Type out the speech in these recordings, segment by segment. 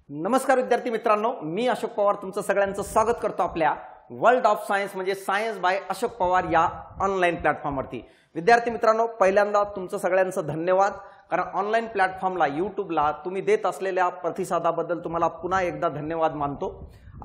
नमस्कार विद्यार्थी मित्रांनो, मी अशोक पवार तुमचं सगळ्यांचं स्वागत करतो आपल्या वर्ल्ड ऑफ सायन्स म्हणजे सायन्स बाय अशोक पवार या ऑनलाईन प्लॅटफॉर्मवरती। विद्यार्थी मित्रांनो, पहिल्यांदा तुमचं सगळ्यांचं धन्यवाद, कारण ऑनलाईन प्लॅटफॉर्मला यूट्यूबला तुम्ही देत असलेल्या प्रतिसादाबद्दल तुम्हाला पुन्हा एकदा धन्यवाद मानतो।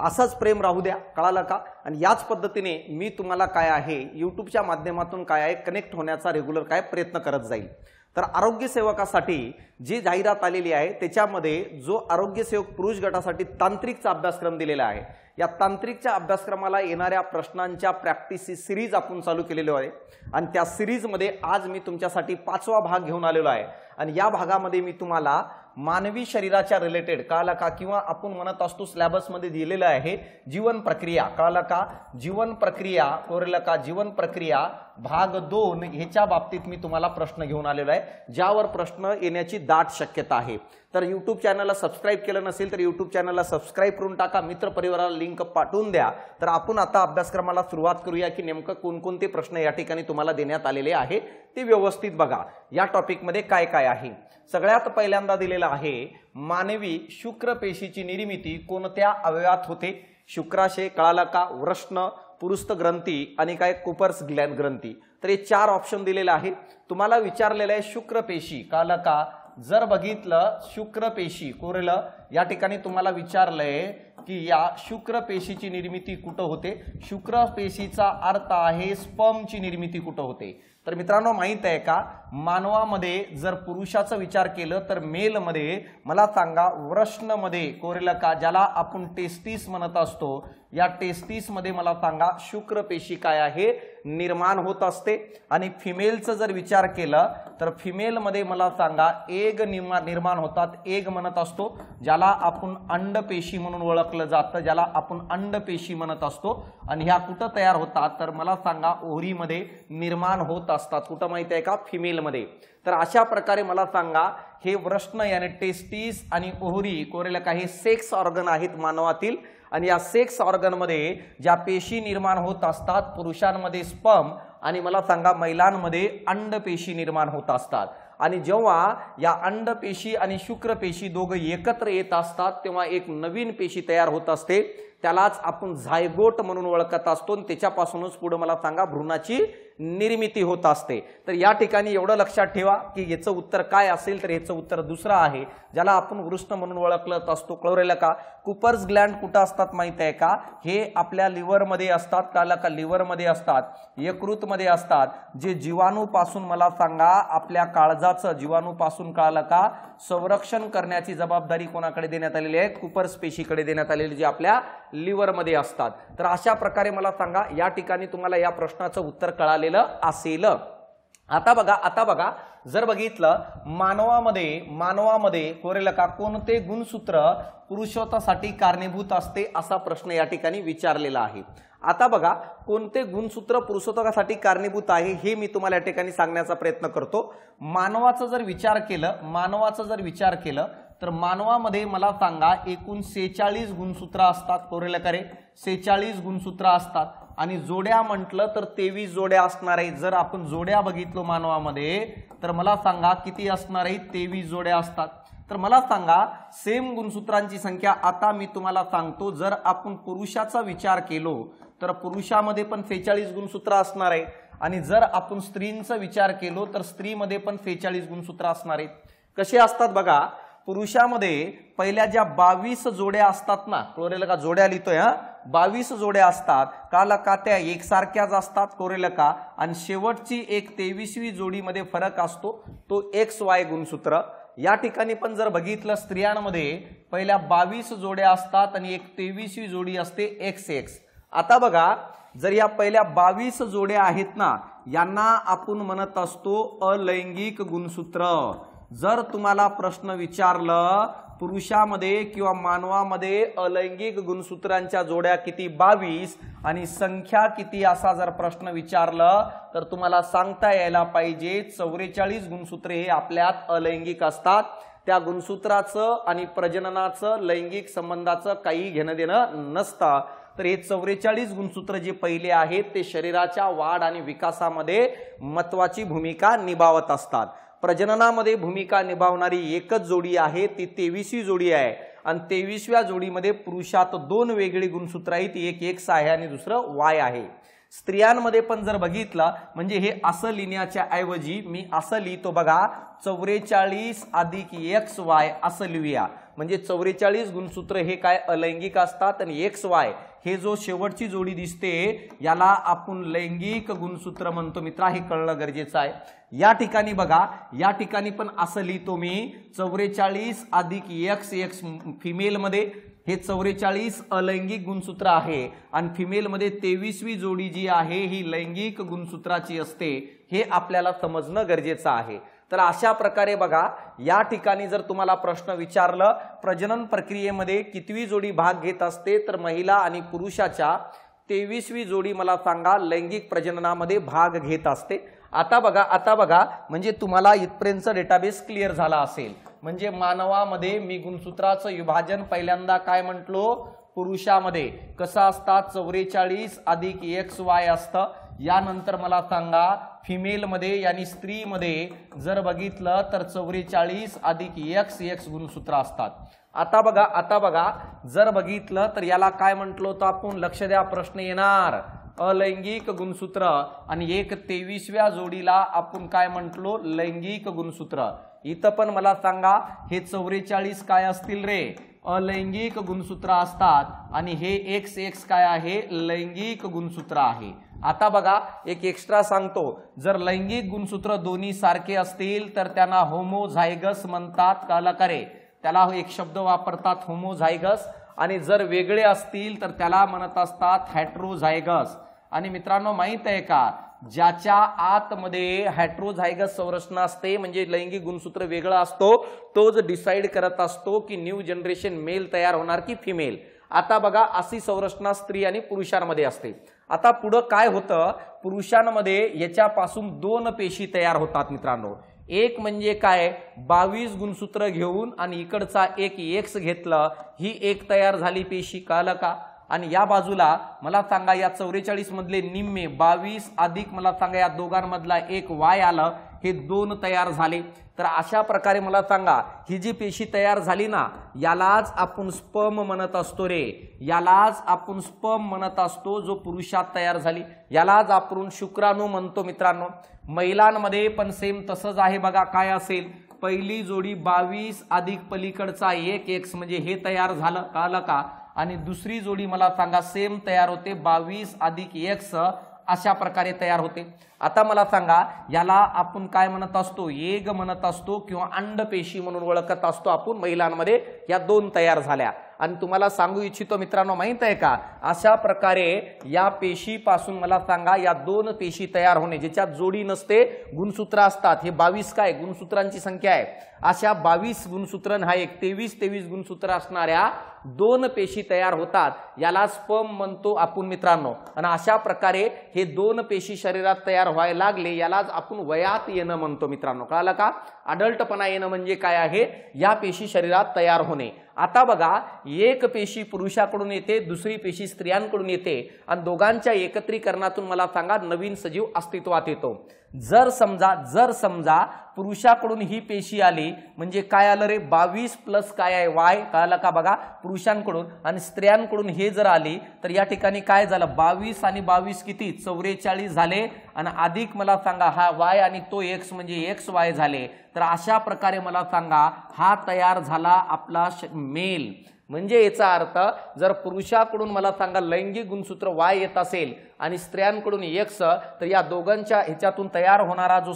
असंच प्रेम राहू द्या, कळालं का? आणि याच पद्धतीने मी तुम्हाला काय आहे यूट्यूबच्या माध्यमातून काय आहे कनेक्ट होण्याचा रेग्युलर काय प्रयत्न करत जाईल। तर आरोग्य सेवकासाठी जी जाहिरात आलेली आहे त्याच्यामध्ये जो आरोग्य सेवक पुरुष गटासाठी तांत्रिकचा अभ्यासक्रम दिलेला आहे, या तांत्रिकच्या अभ्यासक्रमाला येणाऱ्या प्रश्नांच्या प्रॅक्टिस सीरीज आपण चालू केलेली आहे आणि त्या सीरीज मध्ये आज मी तुमच्यासाठी 5वा भाग घेऊन आलेलो आहे। आणि या भागामध्ये मी तुम्हाला मानवी शरीराच्या रिलेटेड कळालं का, किंवा आपण म्हणत असतो सिलेबस मध्ये दिलेलं आहे जीवन प्रक्रिया, कळालं का, जीवन प्रक्रिया कोरेला का, जीवन प्रक्रिया भाग 2 ह्याच्या बाबतीत मी तुम्हाला प्रश्न घेऊन आलेलो आहे, ज्यावर प्रश्न येण्याची दाट शक्यता आहे। तर यूट्यूब चॅनलला सबस्क्राइब केलं नसेल तर यूट्यूब चॅनलला सबस्क्राइब करून टाका, मित्र परिवाराला लिंक पाठवून द्या। तर आपण आता अभ्यासक्रमाला सुरुवात करूया की नेमकं कोणकोणते प्रश्न या ठिकाणी तुम्हाला देण्यात आलेले आहे ते व्यवस्थित बघा। या टॉपिक मध्ये काय काय आहे, सगळ्यात पहिल्यांदा दिलेला आहे मानवी शुक्रपेशीची निर्मिती कोणत्या अवयवात होते? शुक्राशय, कळाला का, वृष्ण, पुरुष ग्रंथी आणि काय कुपर्स ग्रंथी। तर हे 4 ऑप्शन दिलेले आहेत। तुम्हाला विचारलेलं आहे शुक्रपेशी, कळालं का, जर बघितलं शुक्रपेशी कोरेलं या ठिकाणी तुम्हाला विचारलंय की या शुक्रपेशीची निर्मिती कुठं होते? शुक्रपेशीचा अर्थ आहे स्पर्मची निर्मिती कुठं होते? तर मित्रांनो, माहित आहे का, मानवामध्ये जर पुरुषाचा विचार केलं तर मेल मध्ये मला सांगा वृष्ण मध्ये कोरेला का, ज्याला आपण टेस्टिस म्हणत असतो, या टेस्टिस मध्ये मला सांगा शुक्रपेशी काय आहे निर्माण होत असते। आणि फिमेलचा जर विचार केला तर फिमेल मध्ये मला सांगा एग निर्माण होतात, एग म्हणत असतो, ज्याला आपण अंडपेशी म्हणून ओळखलं जातं, ज्याला आपण अंडपेशी म्हणत असतो। आणि ह्या कुठं तयार होतात तर मला सांगा ओव्हरीमध्ये निर्माण होत असतात, कुठं माहिती आहे का, फिमेल मध्ये। तर अशा प्रकारे मला सांगा हे वृष्ण यानी टेस्टिस आणि ओव्हरी कोरेला का हे सेक्स ऑर्गन आहेत मानवातील। आणि या सेक्स ऑर्गन मध्ये ज्या पेशी निर्माण होत असतात, पुरुषांमध्ये स्पर्म आणि मला सांगा महिलांमध्ये अंडपेशी निर्माण होत असतात। आणि जेव्हा या अंडपेशी आणि शुक्रपेशी दोघं एकत्र येत असतात तेव्हा एक नवीन पेशी तयार होत असते, त्यालाच आपण झायगोट म्हणून ओळखत असतो आणि त्याच्यापासूनच पुढे मला सांगा भ्रूणाची निर्मिती होत असते। तर या ठिकाणी एवढं लक्षात ठेवा की याचं उत्तर काय असेल, तर याचं उत्तर दुसरं आहे, ज्याला आपण वृष्ण म्हणून ओळखलं असतो, कळवलेलं का। कुपर्स ग्लँड कुठं असतात माहिती आहे का, हे आपल्या लिव्हर मध्ये असतात, कळलं का, लिव्हर मध्ये असतात, यकृत मध्ये असतात, जे जीवाणूपासून मला सांगा आपल्या काळजाचं जीवाणूपासून कळलं का संरक्षण करण्याची जबाबदारी कोणाकडे देण्यात आलेली आहे? कुपर्स पेशीकडे देण्यात आलेली, जे आपल्या लिव्हर मध्ये असतात। तर अशा प्रकारे मला सांगा या ठिकाणी तुम्हाला या प्रश्नाचं उत्तर कळालेलं असेल। आता बघा जर बघितलं मानवामध्ये कोरेला का कोणते गुणसूत्र पुरुषत्वासाठी कारणीभूत असते असा प्रश्न या ठिकाणी विचारलेला आहे। आता बघा कोणते गुणसूत्र पुरुषत्वासाठी कारणीभूत आहे हे मी तुम्हाला या ठिकाणी सांगण्याचा प्रयत्न करतो। मानवाचा जर विचार केलं तर मानवामध्ये मला सांगा एकूण 46 गुणसूत्र असतात, कोरेला करे 46 गुणसूत्र असतात। आणि जोड्या म्हटलं तर 23 जोड्या असणार आहे। जर आपण जोड्या बघितलो मानवामध्ये तर मला सांगा किती असणार आहे? 23 जोड्या असतात। तर मला सांगा सेम गुणसूत्रांची संख्या आता मी तुम्हाला सांगतो, जर आपण पुरुषाचा विचार केलो तर पुरुषामध्ये पण 46 गुणसूत्र असणार आहे, आणि जर आपण स्त्रींचा विचार केलो तर स्त्रीमध्ये पण 46 गुणसूत्र असणार आहेत। कसे असतात बघा, पुरुषामध्ये पहिल्या ज्या 22 जोड्या असतात ना, कोरेला का जोड्या लिहितोय, 22 जोड्या असतात, काला का त्या एकसारख्याच असतात, कोरेला का, आणि शेवटची एक 23वी जोडीमध्ये फरक असतो, तो XY गुणसूत्र। या ठिकाणी पण जर बघितलं स्त्रियांमध्ये पहिल्या 22 जोड्या असतात आणि एक 23वी जोडी असते XX। आता बघा जर या पहिल्या 22 जोड्या आहेत ना, यांना आपण म्हणत असतो अलैंगिक गुणसूत्र। जर तुम्हाला प्रश्न विचारलं पुरुषामध्ये किंवा मानवामध्ये अलैंगिक गुणसूत्रांच्या जोड्या किती 22 आणि संख्या किती असा जर प्रश्न विचारलं तर तुम्हाला सांगता यायला पाहिजे 44 गुणसूत्रे हे आपल्यात अलैंगिक असतात। त्या गुणसूत्राचं आणि प्रजननाचं लैंगिक संबंधाचं काही घेणं देणं नसतं। तर हे 44 गुणसूत्र जे पहिले आहेत ते शरीराच्या वाढ आणि विकासामध्ये महत्त्वाची भूमिका निभावत असतात। प्रजननामध्ये भूमिका निभावणारी एकच जोडी आहे ती 23वी जोडी आहे आणि 23व्या जोडीमध्ये पुरुषात 2 वेगळी गुणसूत्र आहेत, एक X आहे आणि दुसरं Y आहे. स्त्रियांमध्ये पण जर बघितलं म्हणजे हे असं लिहिण्याच्या ऐवजी मी असं लिहितो बघा, 44 अधिक XY असं लिहूया. म्हणजे 44 गुणसूत्र हे काय अलैंगिक असतात आणि XY हे जो शेवटची जोडी दिसते याला आपण लैंगिक गुणसूत्र म्हणतो. मित्रा हे कळणं गरजेचं आहे. या ठिकाणी बघा, या ठिकाणी पण असं लिहितो मी 44 अधिक XX फिमेल मध्ये हे 44 अलैंगिक गुणसूत्र आहे आणि फिमेल मध्ये 23वी जोडी जी आहे ही लैंगिक गुणसूत्राची असते. हे आपल्याला समजणं गरजेचं आहे. तर अशा प्रकारे बघा, या ठिकाणी जर तुम्हाला प्रश्न विचारलं प्रजनन प्रक्रियेमध्ये कितवी जोडी भाग घेत असते, तर महिला आणि पुरुषाच्या 23वी जोडी मला सांगा लैंगिक प्रजननामध्ये भाग घेत असते. आता बघा म्हणजे तुम्हाला इथपर्यंतचा डेटाबेस क्लिअर झाला असेल. म्हणजे मानवामध्ये मी गुणसूत्राचं विभाजन पहिल्यांदा काय म्हटलो, पुरुषामध्ये कसं असतात 44 अधिक XY असतं. यानंतर मला सांगा फिमेलमध्ये यानी स्त्रीमध्ये जर बघितलं तर 44 अधिक XX गुणसूत्र असतात. आता बघा जर बघितलं तर याला काय म्हटलं होतं आपण, लक्ष द्या प्रश्न येणार, अलैंगिक गुणसूत्र आणि एक 23व्या जोडीला आपण काय म्हटलो, लैंगिक गुणसूत्र. इथं पण मला सांगा हे 44 काय असतील रे, अलैंगिक गुणसूत्र असतात आणि हे XX काय आहे, लैंगिक गुणसूत्र आहे. आता बघा एक एक्स्ट्रा सांगतो, जर लैंगिक गुणसूत्र दोन्ही सारखे असतील तर त्यांना होमोझायगस म्हणतात. कळलं का रे, त्याला एक शब्द वापरतात होमोझायगस. आणि जर वेगळे असतील तर त्याला म्हणत असतात हेट्रोझायगस. आणि मित्रांनो माहित आहे का, ज्याच्या आतमध्ये हेट्रोझायगस संरचना असते म्हणजे लैंगिक गुणसूत्र वेगळा असतो, तोच डिसाइड करत असतो की न्यू जनरेशन मेल तयार होणार की फिमेल. आता बघा अशी संरचना स्त्री आणि पुरुषांमध्ये असते. आता पुढे काय होतं, पुरुषांमध्ये याच्यापासून 2 पेशी तयार होतात मित्रांनो. एक म्हणजे काय, 22 गुणसूत्र घेऊन आणि इकडचा एक X घेतलं, ही एक तयार झाली पेशी. कळलं का. आणि या बाजूला मला सांगा या 44 मधले निम्मे 22 अधिक मला सांगा या दोघांमधला एक Y आलं, हे 2 तयार झाले. तर अशा प्रकारे मला सांगा ही जी पेशी तयार झाली ना, यालाच आपण स्पर्म म्हणत असतो रे, यालाच आपण स्पर्म म्हणत असतो जो पुरुषात तयार झाली, यालाच आपण शुक्राणू म्हणतो. मित्रांनो महिलांमध्ये पण सेम तसंच आहे बघा. काय असेल, पहिली जोडी 22 अधिक पलीकडचा एक X म्हणजे हे तयार झालं. कळलं का. आणि दुसरी जोडी मला सांगा सेम तयार होते 22 अधिक X अशा प्रकारे तयार होते. आता मला सांगा याला आपण काय म्हणत असतो, एग म्हणत असतो किंवा अंडपेशी म्हणून ओळखत असतो आपण. महिलांमध्ये या 2 तयार झाल्या. आणि तुम्हाला सांगू इच्छितो मित्रांनो माहित आहे का, अशा प्रकारे या पेशीपासून मला सांगा या 2 पेशी तयार होणे, ज्याच्यात जोडी नसते गुणसूत्र असतात. हे 22 काय गुणसूत्रांची संख्या आहे. अशा 22 गुणसूत्र हा एक 23 गुणसूत्र असणाऱ्या 2 पेशी तयार होतात. याला स्पर्म म्हणतो आपण मित्रांनो. आणि अशा प्रकारे हे 2 पेशी शरीरात तयार व्हायला लागले, यालाच आपण वयात येणं म्हणतो मित्रांनो. कळलं का. अडल्टपणा येणं म्हणजे काय आहे, या पेशी शरीरात तयार होणे. आता बघा एक पेशी पुरुषाकडून येते, दुसरी पेशी स्त्रियांकडून येते आणि दोघांच्या एकत्रीकरणातून मला सांगा नवीन सजीव अस्तित्वात येतो. जर समजा पुरुषाकडून ही पेशी आली म्हणजे काय आलं रे, 22 प्लस काय आहे Y. कळलं का. बघा पुरुषांकडून आणि स्त्रियांकडून हे जर आली तर या ठिकाणी काय झालं, 22 आणि 22 किती 44 झाले आणि अधिक मला सांगा हा Y आणि तो X म्हणजे XY झाले. तर अशा प्रकारे मला सांगा हा तयार झाला आपला मेल. म्हणजे याचा अर्थ जर पुरुषाकडून मला सांगा लैंगिक गुणसूत्र Y येत असेल आणि स्त्रियांकडून X, तर या दोघांच्या ह्याच्यातून तयार होणारा जो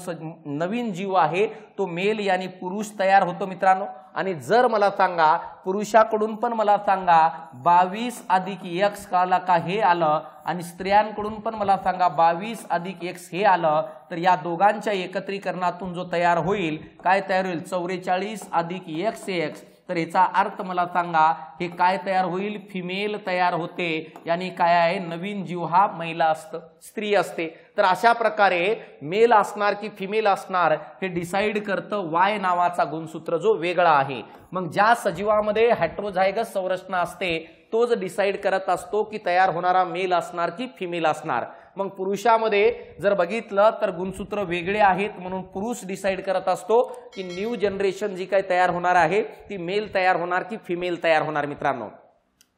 नवीन जीव आहे तो मेल यानी पुरुष तयार होतो मित्रांनो. आणि जर मला सांगा पुरुषाकडून पण मला सांगा 22 अधिक X काला का हे आलं आणि स्त्रियांकडून पण मला सांगा 22 अधिक X हे आलं, तर या दोघांच्या एकत्रीकरणातून जो तयार होईल काय तयार होईल 44 अधिक XX. तर याचा अर्थ मला सांगा हे काय तयार होईल, फिमेल तयार होते. यानी काय आहे, नवीन जीव हा महिला असतं, स्त्री असते. तर अशा प्रकारे मेल असणार की फिमेल असणार हे डिसाइड करतं Y नावाचा गुणसूत्र जो वेगळा आहे. मग ज्या सजीवामध्ये हेट्रोझायगस संरचना असते तोच डिसाइड करत असतो की तयार होणारा मेल असणार की फिमेल असणार. मग पुरुषामध्ये जर बघितलं तर गुणसूत्र वेगळे आहेत म्हणून पुरुष डिसाइड करत असतो की न्यू जनरेशन जी काही तयार होणार आहे ती मेल तयार होणार की फिमेल तयार होणार मित्रांनो।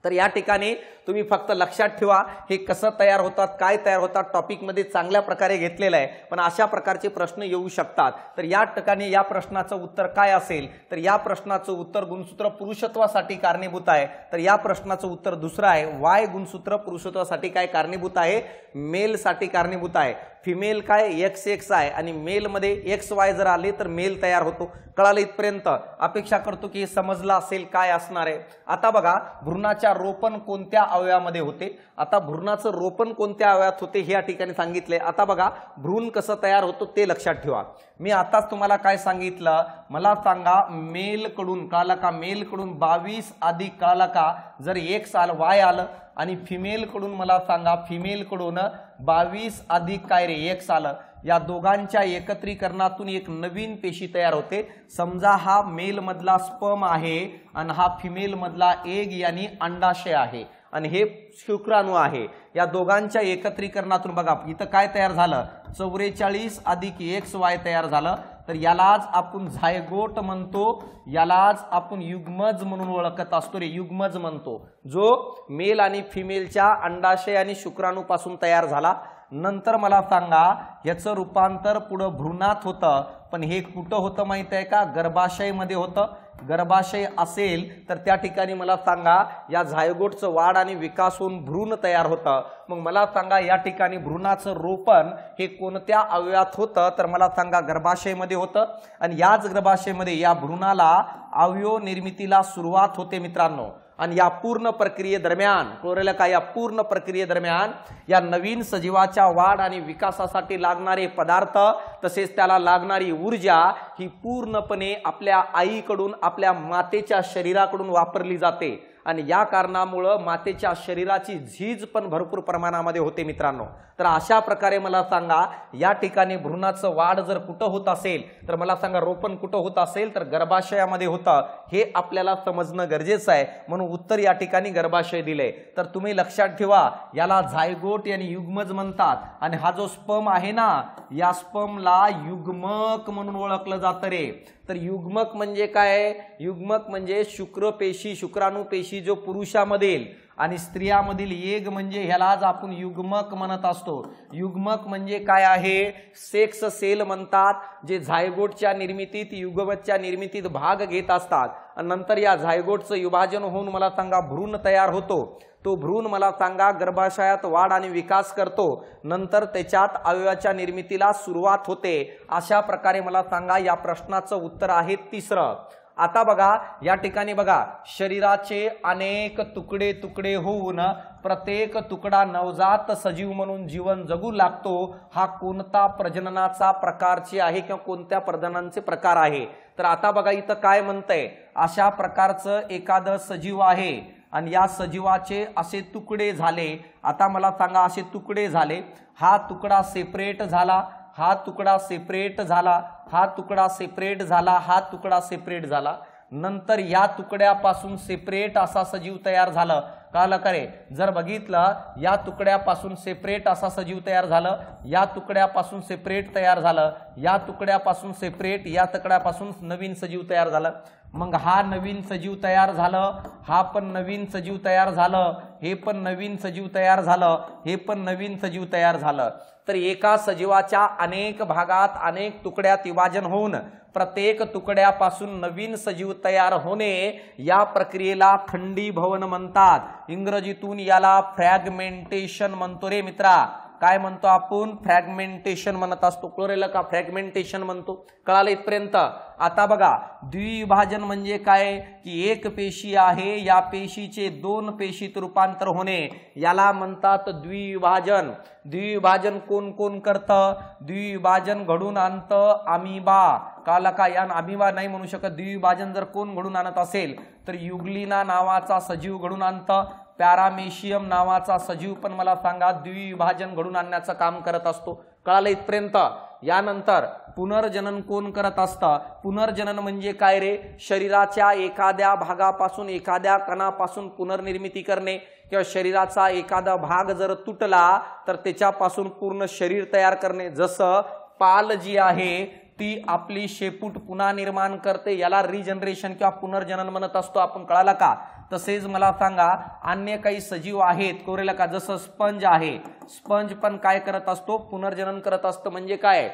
तर या ठिकाणी तुम्ही फक्त लक्षात ठेवा हे कसं तयार होतात, काय तयार होतात, टॉपिक मध्ये चांगल्या प्रकारे घेतलेलं आहे, पण अशा प्रकारचे प्रश्न येऊ शकतात। तर या ठिकाणी या प्रश्नाचं उत्तर काय असेल, तर या प्रश्नाचं उत्तर गुणसूत्र पुरुषत्वासाठी कारणीभूत आहे। तर या प्रश्नाचं उत्तर दुसरं आहे, वाय गुणसूत्र पुरुषत्वासाठी काय कारणीभूत आहे, मेल साठी कारणीभूत आहे। फिमेल काय XX आहे आणि मेल मध्ये XY जर आले तर मेल तयार होतो। कळालं इथपर्यंत? अपेक्षा करतो की हे समजलं असेल काय असणार आहे। आता बघा भ्रूणाच्या रोपण कोणत्या अवयवामध्ये होते, आता भ्रूणाचं रोपण कोणत्या अवयवात होते हे या ठिकाणी सांगितले। आता बघा भ्रूण कसं तयार होतो ते लक्षात ठेवा। मी आताच तुम्हाला काय सांगितलं, मला सांगा मेल कडून, कळालं का, मेल कडून 22 अधिक, कळालं का, जर X आलं Y आलं आणि फिमेल कडून मला सांगा फिमेल कडून 22 अधिक काय रे X आलं, या दोघांच्या एकत्रीकरणातून एक नवीन पेशी तयार होते। समजा हा मेल मधला स्पर्म आहे आणि हा फिमेल मधला एग यानी अंडाशय आहे आणि हे शुक्राणू आहे। या दोघांच्या एकत्रीकरणातून बघा इथं काय तयार झालं, 44 अधिक XY तयार झालं। तर यालाच आपण झायगोट म्हणतो, यालाच आपण युग्मज म्हणून ओळखत असतो रे, युग्मज म्हणतो, जो मेल आणि फिमेलच्या अंडाशय आणि शुक्राणू पासून तयार झाला। नंतर मला सांगा याचं रूपांतर पुढे भ्रूणात होतं, पण हे कुठं होतं माहित आहे का, गर्भाशय मध्ये होतं। गर्भाशय असेल तर त्या ठिकाणी मला सांगा या झायगोटचं वाढ आणि विकास होऊन भ्रूण तयार होतं। मग मला सांगा या ठिकाणी भ्रूणाचं रोपण हे कोणत्या अवयवात होतं, तर मला सांगा गर्भाशयामध्ये होतं आणि याच गर्भाशयामध्ये या भ्रूणाला अवयव निर्मितीला सुरुवात होते मित्रांनो। आणि या पूर्ण प्रक्रियेदरम्यान कळलं का, या पूर्ण प्रक्रियेदरम्यान या नवीन सजीवाच्या वाढ आणि विकासासाठी लागणारे पदार्थ तसेच त्याला लागणारी ऊर्जा ही पूर्णपणे आपल्या आईकडून, आपल्या मातेच्या शरीराकडून वापरली जाते आणि या कारणामुळे मातेच्या शरीराची झीज पण भरपूर प्रमाणामध्ये होते मित्रांनो। तर अशा प्रकारे मला सांगा या ठिकाणी भ्रूणाचं वाढ जर कुठं होत असेल, तर मला सांगा रोपण कुठं होत असेल, तर गर्भाशयामध्ये होतं, हे आपल्याला समजणं गरजेचं आहे, म्हणून उत्तर या ठिकाणी गर्भाशय दिले। तर तुम्ही लक्षात ठेवा याला झायगोट यानी युग्मज म्हणतात आणि हा जो स्पर्म आहे ना या स्पर्मला युग्मक म्हणून ओळखलं जातं रे। तर युग्मक म्हणजे काय, युग्मक म्हणजे शुक्रपेशी, शुक्राणू पेशी जो पुरुषामधील आणि स्त्रियामधील एग म्हणजे ह्यालाच आपण युग्मक म्हणत असतो। युग्मक म्हणजे काय आहे, सेक्स सेल म्हणतात, जे झायगोटच्या निर्मितीत, युग्मकच्या निर्मितीत भाग घेत असतात आणि नंतर या झायगोटचं विभाजन होऊन मला सांगा भ्रूण तयार होतो। तो भ्रूण मला सांगा गर्भाशयात वाढ आणि विकास करतो, नंतर त्याच्यात अवयवाच्या निर्मितीला सुरुवात होते। अशा प्रकारे मला सांगा या प्रश्नाचं उत्तर आहे तिसरं। आता बघा या ठिकाणी बघा शरीराचे अनेक तुकडे तुकडे होऊन प्रत्येक तुकडा नवजात सजीव म्हणून जीवन जगू लागतो। हा कोणता प्रजननाचा प्रकारचे आहे किंवा कोणत्या प्रजननाचे प्रकार आहे, तर आता बघा इथं काय म्हणतंय, अशा प्रकारचं एखादं सजीव आहे आणि या सजीवाचे असे तुकडे झाले। आता मला सांगा असे तुकडे झाले, हा तुकडा सेपरेट झाला, हा तुकडा सेपरेट झाला, हा तुकडा सेपरेट झाला, हा तुकडा सेपरेट झाला, नंतर या तुकड्यापासून सेपरेट असा सजीव तयार झालं। कळलं का रे, जर बघितलं या तुकड्यापासून सेपरेट असा सजीव तयार झालं, या तुकड्यापासून सेपरेट तयार झालं, या तुकड्यापासून सेपरेट, या तुकड्यापासून नवीन सजीव तयार झालं। मग हा नवीन सजीव तयार झालं, हा पण नवीन सजीव तयार झालं, हे पण नवीन सजीव तयार झालं, हे पण नवीन सजीव तयार झालं। तर एका सजीवाच्या अनेक भागात अनेक तुकड्यात विभाजन होऊन प्रत्येक तुकड्यापासून नवीन सजीव तयार होणे या प्रक्रियेला खंडीभवन म्हणतात। इंग्रजीतून याला फ्रॅगमेंटेशन म्हणतो रे मित्रा। काय म्हणतो आपण, फ्रॅगमेंटेशन म्हणत असतो। कळलं का, फ्रॅगमेंटेशन म्हणतो। कळालं इथपर्यंत? आता बघा द्विविभाजन म्हणजे काय, की एक पेशी आहे, या पेशीचे दोन पेशीत रूपांतर होणे याला म्हणतात द्विविभाजन। द्विविभाजन कोण कोण करतं, द्विविभाजन घडून आणतं अमिबा। कळलं का, या अमिबा नाही म्हणू शकत। द्विविभाजन जर कोण घडून आणत असेल तर युग्लिना नावाचा सजीव घडून आणतं, पॅरामेशियम नावाचा सजीव पण मला सांगा द्विविभाजन घडून आणण्याचं काम करत असतो। कळालं इथपर्यंत? यानंतर पुनर्जनन कोण करत असतं? पुनर्जनन म्हणजे काय रे? शरीराच्या एखाद्या भागापासून एखाद्या कणापासून पुनर्निर्मिती करणे, किंवा शरीराचा एखादा भाग जर तुटला तर त्याच्यापासून पूर्ण शरीर तयार करणे. जसं पाल जी आहे ती आपली शेपूट पुन्हा निर्माण करते, याला रिजनरेशन किंवा पुनर्जनन म्हणत असतो आपण. कळालं का? तसेच मला सांगा अन्य काही सजीव आहेत कोरेला का? जसं स्पंज आहे, स्पंज पण काय करत असतो? पुनर्जनन करत असतो. म्हणजे काय?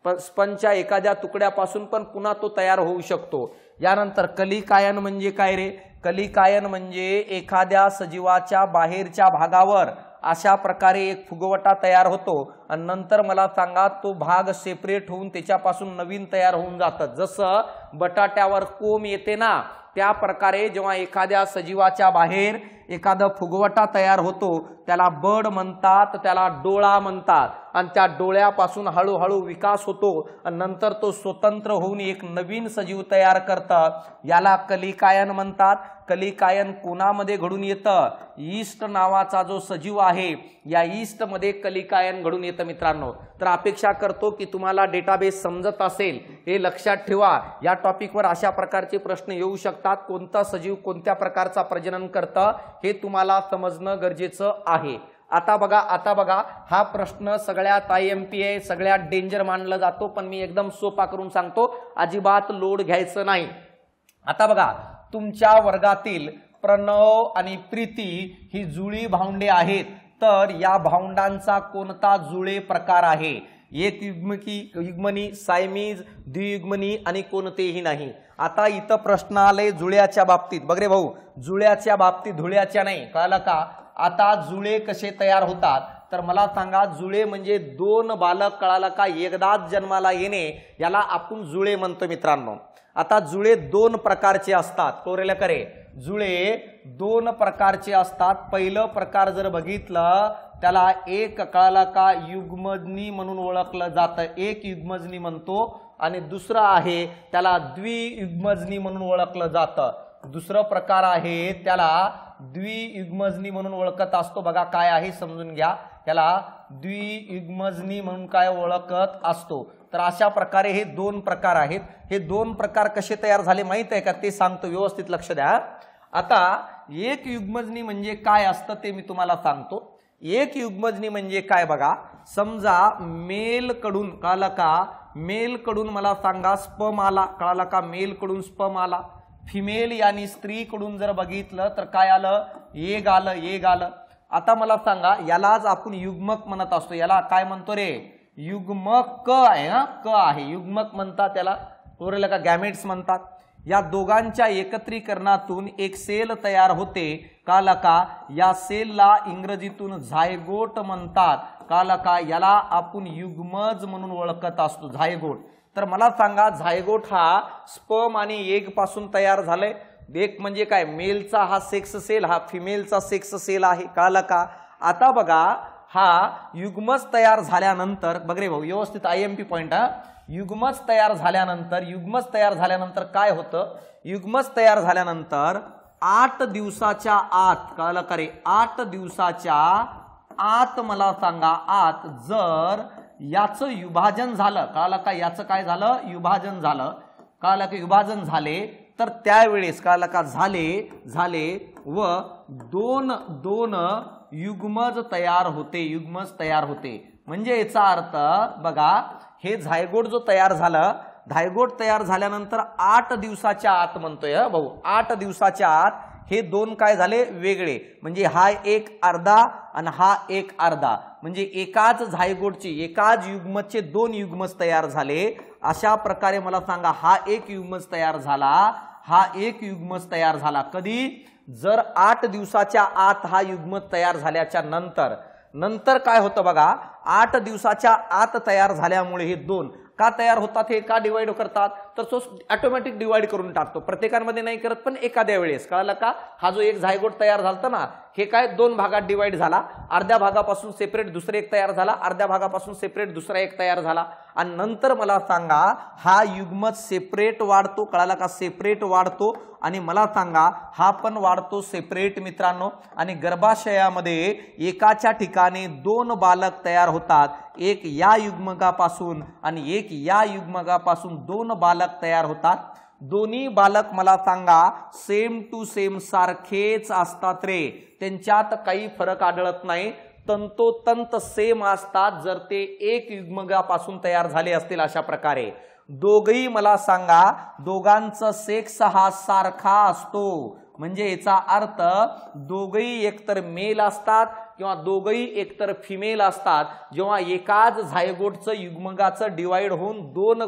स्पंजच्या एखाद्या तुकड्यापासून पण पुन्हा तो तयार होऊ शकतो. यानंतर कलिकायन म्हणजे काय रे? कलिकायन म्हणजे एखाद्या सजीवाच्या बाहेरच्या भागावर अशा प्रकारे एक फुगवटा तयार होतो आणि नंतर मला सांगा तो भाग सेपरेट होऊन त्याच्यापासून नवीन तयार होऊन जातं. जसं बटाट्यावर कोंब येते ना, त्या प्रकारे जेव्हा एखाद्या सजीवाच्या बाहेर एखादा फुगवटा तयार होतो त्याला बड म्हणतात, त्याला डोळा म्हणतात. आणि त्या डोळ्यापासून हळूहळू विकास होतो आणि नंतर तो स्वतंत्र होऊन एक नवीन सजीव तयार करतात. याला कलिकायन म्हणतात. कलिकायन कोणामध्ये घडून येतं? ईस्ट नावाचा जो सजीव आहे या ईस्ट मध्ये कलिकायन घडून येतं मित्रांनो. तर अपेक्षा करतो की तुम्हाला डेटाबेस समजत असेल. हे लक्षात ठेवा, या टॉपिकवर अशा प्रकारचे प्रश्न येऊ शकतात. कोणता सजीव कोणत्या प्रकारचा प्रजनन करतं हे तुम्हाला समजणं गरजेचं आहे. आता बघा हा प्रश्न सगळ्यात IMP आहे, सगळ्यात डेंजर मानला जातो, पण मी एकदम सोपा करून सांगतो, अजिबात लोड घ्यायचं नाही. आता बघा, तुमच्या वर्गातील प्रणव आणि प्रीती ही जुळी भावंडे आहेत. तर या भावंडांचा कोणता जुळे प्रकार आहे? एक युग्मनी, सायमीज, द्वियुग्मनी आणि कोणतेही नाही. आता इथं प्रश्न आले जुळ्याच्या बाबतीत. बघ रे भाऊ, जुळ्याच्या बाबतीत, धुळ्याच्या नाही. कळलं का? आता जुळे कसे तयार होतात? तर मला सांगा, जुळे म्हणजे दोन बालक, कळालं का, एकदाच जन्माला येणे, याला आपण जुळे म्हणतो मित्रांनो. आता जुळे दोन प्रकारचे असतात. कोरेला करे, जुळे दोन प्रकारचे असतात. पहिलं प्रकार जर बघितलं त्याला एक, कळाला का, युग्मजनी म्हणून ओळखलं जातं, एक युग्मजनी म्हणतो. आणि दुसरं आहे त्याला द्वियुग्मजनी म्हणून ओळखलं जातं. दुसरं प्रकार आहे त्याला द्वियुग्मजनी म्हणून ओळखत असतो. बघा काय आहे समजून घ्या. त्याला द्वियुग्मजनी म्हणून काय ओळखत असतो. तर अशा प्रकारे हे दोन प्रकार आहेत. हे दोन प्रकार कसे तयार झाले माहित आहे का? ते सांगतो, व्यवस्थित लक्ष द्या. आता एक युग्मजनी म्हणजे काय असतं ते मी तुम्हाला सांगतो. एक युग्मजनी म्हणजे काय बघा, समजा मेल कडून, कळालं का, मेल कडून मला सांगा स्पर्म आला, कळालं का, मेल कडून स्पर्म आला. फिमेल यानी स्त्री कडून जर बघितलं तर काय आलं? एग आलं, एग आलं. आता मला सांगा, यालाच आपण युग्मक म्हणत असतो. याला काय म्हणतो रे? युग्मक. क आहे हा, क आहे, युग्मक म्हणतात त्याला. कोरेला का, गॅमेट्स म्हणतात. या दोघांच्या एकत्रीकरणातून एक सेल तयार होते. कळालं का? या सेलला इंग्रजीतून झायगोट म्हणतात. कळालं का? याला आपण युग्मज म्हणून ओळखत असतो, झायगोट. तर मला सांगा, झायगोट हा स्पर्म आणि एग पासून तयार झालंय. एक म्हणजे काय, मेलचा हा सेक्स सेल, हा फिमेलचा सेक्स सेल आहे. कळालं का? आता बघा, हा युग्मज तयार झाल्यानंतर, बघ रे भाऊ व्यवस्थित IMP पॉइंट हा, युग्मज तयार झाल्यानंतर काय होतं? युग्मज तयार झाल्यानंतर 8 दिवसाच्या आत, कळालं का रे, 8 दिवसाच्या आत मला सांगा, आत जर याचं विभाजन झालं, कळालं का, याचं काय झालं? विभाजन झालं. कळालं का? विभाजन झाले तर त्यावेळेस, कळालं का, झाले व दोन युग्मज तयार होते. म्हणजे याचा अर्थ बघा, हे झायगोट जो तयार झालं, झायगोट तयार झाल्यानंतर 8 दिवसाच्या आत म्हणतोय भाऊ, 8 दिवसाच्या आत हे दोन काय झाले? वेगळे. म्हणजे हा एक अर्धा आणि हा एक अर्धा. म्हणजे एकाच झायगोटची, एकाच युग्मजचे दोन युग्मज तयार झाले. अशा प्रकारे मला सांगा, हा एक युग्मज तयार झाला, हा एक युग्मज तयार झाला. कधी? जर 8 दिवसाच्या आत हा युग्मज तयार झाल्याच्या नंतर काय होतं बघा, 8 दिवसाच्या आत तयार झाल्यामुळे हे दोन का तयार होतात, हे का डिवाइड करतात? तर तो ऑटोमॅटिक डिवाइड करून टाकतो. प्रत्येकामध्ये नाही करत, पण एखाद्या वेळेस. कळलं का? हा जो एक झायगोट तयार झालता ना, हे काय दोन भागात डिवाइड झाला. अर्ध्या भागापासून सेपरेट दुसरा एक तयार झाला, अर्ध्या भागापासून सेपरेट दुसरा एक तयार झाला. आणि नंतर मला सांगा, हा युग्मज सेपरेट वाढतो. कळाला का? सेपरेट वाढतो आणि मला सांगा हा पण वाढतो सेपरेट मित्रांनो, आणि गर्भाशयामध्ये एकाच्या ठिकाणी 2 बालक तयार होतात, एक या युग्मकापासून आणि एक या युग्मकापासून 2 बालक तयार होतात। दोन्ही बालक मला सांगा सेम टू सेम सारखेच असतात रे, त्यांच्यात काही फरक आढळत नाही, तंतोतंत सेम असतात जर ते एक युग्मकापासून तयार झाले असतील अशा प्रकारे। दोघही मला सांगा दोघांचा सेक्स हा सारखा असतो, म्हणजे याचा अर्थ दोघही एकतर मेल असतात किंवा दोघही एकतर फिमेल असतात। जेव्हा एकाच झायगोटचं युग्मकाचं डिवाइड होऊन 2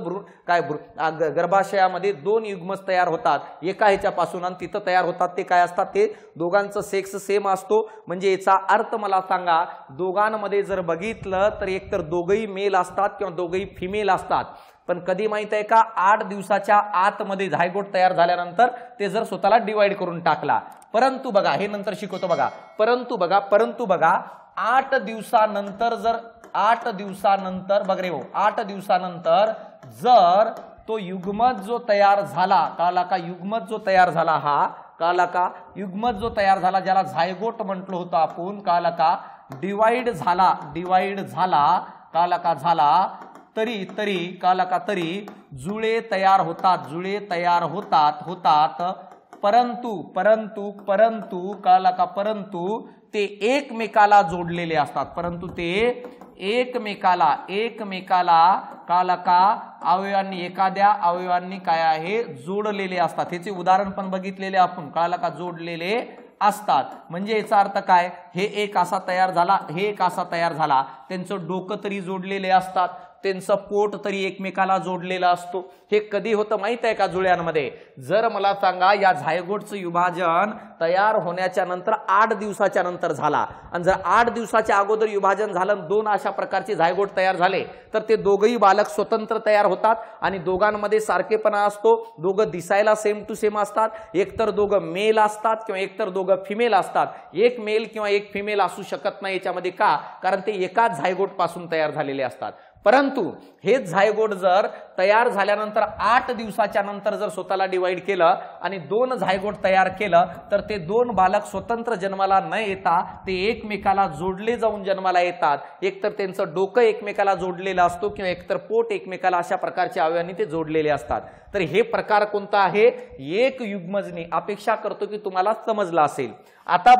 गर्भाशयामध्ये 2 युग्मज तयार होतात एका ह्याच्यापासून आणि तिथं तयार होतात ते काय असतात, ते दोघांचं सेक्स सेम असतो, म्हणजे याचा अर्थ मला सांगा दोघांमध्ये जर बघितलं तर एकतर दोघही मेल असतात किंवा दोघही फिमेल असतात। पण कधी माहित आहे का, 8 दिवसाच्या आतमध्ये झायगोट तयार झाल्यानंतर ते जर स्वतःला डिवाइड करून टाकला, परंतु बघा हे नंतर शिकवतो बघा, परंतु बघा 8 दिवसानंतर जर 8 दिवसानंतर बघ रे 8 दिवसानंतर जर तो युग्मज जो तयार झाला, कळला का, युग्मज जो तयार झाला हा कळला का, युग्मज जो तयार झाला ज्याला झायगोट म्हटलं होतं आपण, कळला का, डिवाइड झाला कळला का, झाला तरी कळला का, तरी जुळे तयार होतात परंतु कळला का, परंतु ते एकमेकाला जोडलेले असतात, परंतु ते एकमेकाला कळला का अवयवांनी एखाद्या अवयवांनी काय आहे जोडलेले असतात। ह्याचे उदाहरण पण बघितलेले आपण, कळला का, जोडलेले असतात, म्हणजे याचा अर्थ काय, हे एक असा तयार झाला, हे एक असा तयार झाला, त्यांचं डोकं तरी जोडलेले असतात, त्यांचं पोट तरी एकमेकाला जोडलेला असतो। हे कधी होतं माहित आहे का जुळ्यांमध्ये, जर मला सांगा या झायगोटचं विभाजन तयार होण्याच्या नंतर 8 दिवसाच्या नंतर झाला आणि जर 8 दिवसाच्या अगोदर विभाजन झालं 2 अशा प्रकारचे झायगोट तयार झाले तर ते दोघही बालक स्वतंत्र तयार होतात आणि दोघांमध्ये सारखेपणा असतो, दोघं दिसायला सेम टू सेम असतात, एकतर दोघं मेल असतात किंवा एकतर दोघं फिमेल असतात, एक मेल किंवा एक फिमेल असू शकत नाही याच्यामध्ये, का, कारण ते एकाच झायगोट पासून तयार झालेले असतात। परंतु हेच झायगोट जर तयार झाल्यानंतर 8 दिवसाच्या नंतर जर स्वतःला डिवाइड केलं आणि 2 झायगोट तयार केलं तर ते 2 बालक स्वतंत्र जन्माला न येता ते एकमेकाला जोडले जाऊन जन्माला येतात, एकतर त्यांचं डोकं एकमेकाला जोडलेलं असतो किंवा एकतर पोट एकमेकाला, अशा प्रकारच्या अवयवांनी ते जोडलेले असतात। तर हे प्रकार कोणता आहे, एक युग्मजनी, अपेक्षा करतो की तुम्हाला समजलं असेल। आता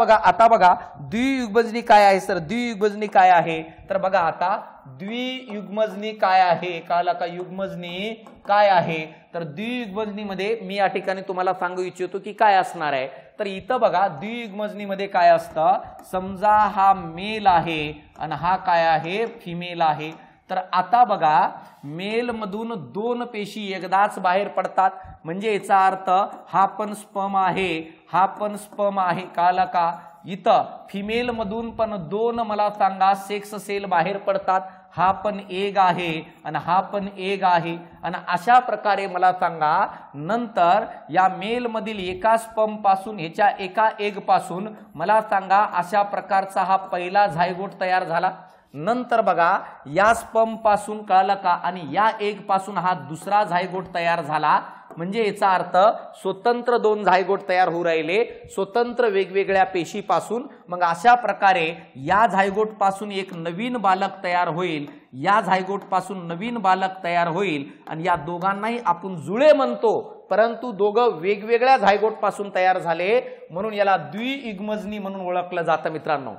बघा द्वियुग्मजनी काय आहे सर, द्वियुग्मजनी काय आहे, तर बघा आता द्वियुग्मजनी काय आहे, कळला का, युग्मजनी काय आहे, तर द्वियुग्मजनीमध्ये मी या ठिकाणी तुम्हाला सांगू इच्छितो की काय असणार आहे, तर इथं बघा द्वियुग्मजनीमध्ये काय असतं, समजा हा मेल आहे आणि हा काय आहे, फिमेल आहे, तर आता बघा मेल मधून 2 पेशी एकदाच बाहेर पडतात, म्हणजे याचा अर्थ हा पण स्पर्म आहे, हा पण स्पर्म आहे, कळला का, इथं फिमेल मधून पण 2 मला सांगा सेक्स सेल बाहेर पडतात, हा पण एग आहे आणि हा पण एग आहे, आणि अशा प्रकारे मला सांगा नंतर या मेल मधील एका स्पर्म पासून ह्याच्या एका एग पासून मला सांगा अशा प्रकारचा हा पहिला झायगोट तयार झाला। नंतर बघा या स्पर्म पासून कळलं का आणि या एग पासून हा दुसरा झायगोट तयार झाला, म्हणजे याचा अर्थ स्वतंत्र 2 झायगोट तयार होऊ राहिले, स्वतंत्र वेगवेगळ्या पेशीपासून। मग अशा प्रकारे या झायगोट पासून एक नवीन बालक तयार होईल, या झायगोट पासून नवीन बालक तयार होईल आणि या दोघांनाही आपण जुळे म्हणतो, परंतु दोघं वेगवेगळ्या झायगोट पासून तयार झाले म्हणून याला द्वियुग्मजनी म्हणून ओळखलं जातं मित्रांनो।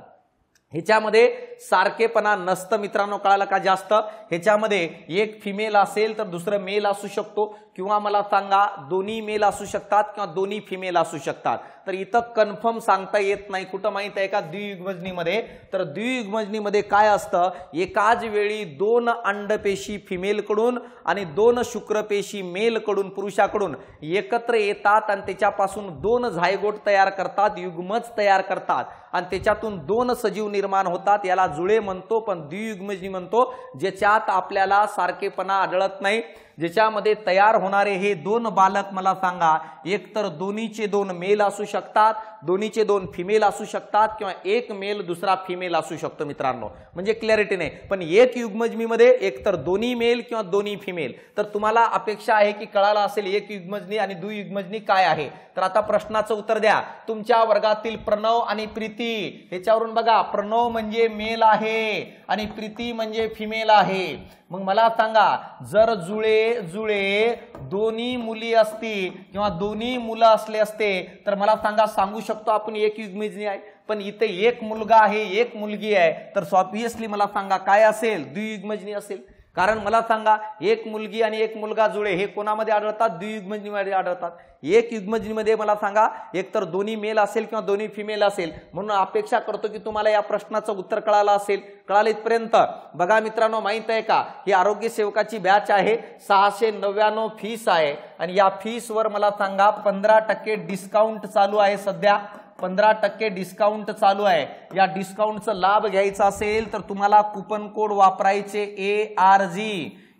ह्याच्यामध्ये सारखेपणा नसतं मित्रांनो, कळालं का, जास्त ह्याच्यामध्ये एक फिमेल असेल तर दुसरं मेल असू शकतो किंवा मला सांगा दोन्ही मेल असू शकतात किंवा दोन्ही फिमेल असू शकतात, तर इथं कन्फर्म सांगता येत नाही। कुठं माहित आहे का, द्वियुग्मजनीमध्ये, तर द्वियुग्मजनीमध्ये काय असतं, एकाच वेळी 2 अंडपेशी फिमेल कडून आणि 2 शुक्रपेशी मेल कडून पुरुषाकडून एकत्र येतात आणि त्याच्यापासून 2 झायगोट तयार करतात, युग्मज तयार करतात आणि त्याच्यातून 2 सजीव निर्माण होतात, याला जुळे म्हणतो, पण द्वियुग्मजनी म्हणतो, ज्याच्यात आपल्याला सारखेपणा आढळत नाही, ज्याच्यामध्ये तयार होणारे हे 2 बालक मला सांगा एकतर दोन्हीचे 2 मेल असू शकतात, दोन्हीचे 2 फिमेल असू शकतात किंवा एक मेल दुसरा फिमेल असू शकतो मित्रांनो, म्हणजे क्लॅरिटी नाही। पण एक युग्मजनीमध्ये एकतर दोन्ही मेल किंवा दोन्ही फिमेल, तर तुम्हाला अपेक्षा आहे की कळाला असेल एक युग्मजनी आणि द्वियुग्मजनी काय आहे। तर तर आता प्रश्नाचं उत्तर द्या. तुमच्या वर्गातील प्रणव आणि प्रीती, ह्याच्यावरून बघा प्रणव म्हणजे मेल आहे आणि प्रीती म्हणजे फिमेल आहे. मग मला सांगा, जर जुळे जुळे दोन्ही मुली असती किंवा दोन्ही मुलं असले असते तर मला सांगा, सांगू शकतो आपण एक युग्मजनी आहे. पण इथे एक मुलगा आहे एक मुलगी आहे, तर ऑब्व्हियसली मला सांगा काय असेल, द्वियुग्मजनी असेल. कारण मला सांगा, एक मुलगी आणि एक मुलगा जुळे हे कोणामध्ये आढळतात, द्वियुग्मजनीमध्ये आढळतात. एक युग्मजनीमध्ये मला सांगा एक तर दोन्ही मेल असेल किंवा दोन्ही फिमेल असेल. म्हणून अपेक्षा करतो की तुम्हाला या प्रश्नाचं उत्तर कळालं असेल. कळालं इथपर्यंत? बघा मित्रांनो, माहित आहे का, ही आरोग्य सेवकाची बॅच आहे, 699 फीस आहे आणि या फीसवर मला सांगा 15% डिस्काउंट चालू आहे. सध्या 15% डिस्काउंट चालू आहे. या डिस्काउंटचा लाभ घ्यायचा असेल तर तुम्हाला कुपन कोड वापरायचे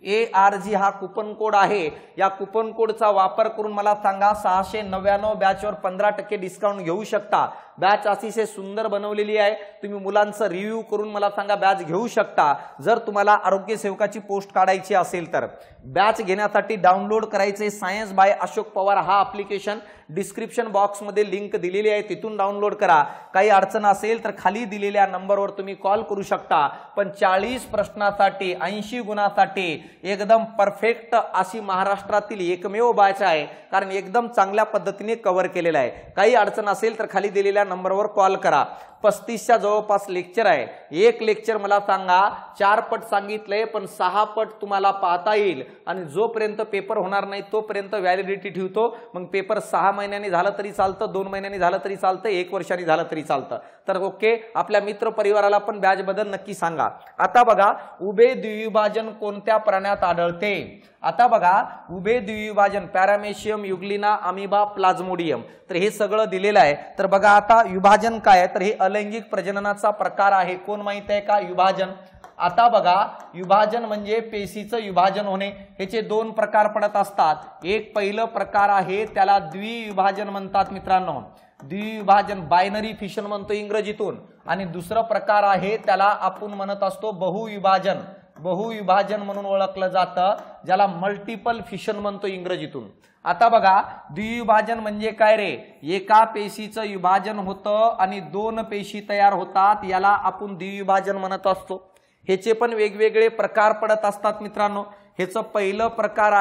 ARG हा कुपन कोड आहे. या कुपन कोडचा वापर करून मला सांगा 699 बॅचवर 15% डिस्काउंट घेऊ शकता. बॅच अतिशय सुंदर बनवलेली आहे. तुम्ही मुलांचं रिव्ह्यू करून मला सांगा बॅच घेऊ शकता. जर तुम्हाला आरोग्य सेवकाची पोस्ट काढायची असेल तर बॅच घेण्यासाठी डाउनलोड करायचे सायन्स बाय अशोक पवार हा ॲप्लिकेशन. डिस्क्रिप्शन बॉक्समध्ये लिंक दिलेली आहे, तिथून डाउनलोड करा. काही अडचण असेल तर खाली दिलेल्या नंबरवर तुम्ही कॉल करू शकता. पण 40 प्रश्नासाठी 80 गुणासाठी एकदम परफेक्ट अशी महाराष्ट्रातील एकमेव बॅच आहे. कारण एकदम चांगल्या पद्धतीने कव्हर केलेला आहे. काही अडचण असेल तर खाली दिलेल्या नंबरवर कॉल करा. 35च्या जवळपास लेक्चर आहे. एक लेक्चर मला सांगा 4 पट सांगितलंय, पण 6 पट तुम्हाला पाहता येईल. आणि जोपर्यंत पेपर होणार नाही तोपर्यंत व्हॅलिडिटी ठेवतो. मग पेपर 6 महिन्यांनी झालं तरी चालतं, 2 महिन्यांनी झालं तरी चालतं, 1 वर्षांनी झालं तरी चालतं. तर ओके, आपल्या मित्र परिवाराला पण बॅच बद्दल नक्की सांगा. आता बघा, उभे द्विविभाजन कोणत्या प्राण्यात आढळते? आता बघा, उभे द्विविभाजन पॅरामेशियम, युग्लिना, अमिबा, प्लाझ्मोडियम. तर हे सगळं दिलेलं आहे. तर बघा आता विभाजन काय आहे, तर हे अलैंगिक प्रजननाचा प्रकार आहे. कोण माहित आहे का? विभाजन. आता बघा, विभाजन म्हणजे पेशीचं विभाजन होणे. ह्याचे 2 प्रकार पडत असतात. एक पहिलं प्रकार आहे त्याला द्विविभाजन म्हणतात मित्रांनो. द्विविभाजन बायनरी फिशन म्हणतो इंग्रजीतून. आणि दुसरं प्रकार आहे त्याला आपण म्हणत असतो बहुविभाजन. बहुविभाजन म्हणून ओळखलं जातं, ज्याला मल्टिपल फिशन म्हणतो इंग्रजीतून. आता बघा, द्विविभाजन म्हणजे काय रे? एका पेशीचं विभाजन होतं आणि 2 पेशी तयार होतात, याला आपण द्विविभाजन म्हणत असतो. ह्याचे पण वेगवेगळे प्रकार पडत असतात मित्रांनो. ह्याचं पहिलं प्रकार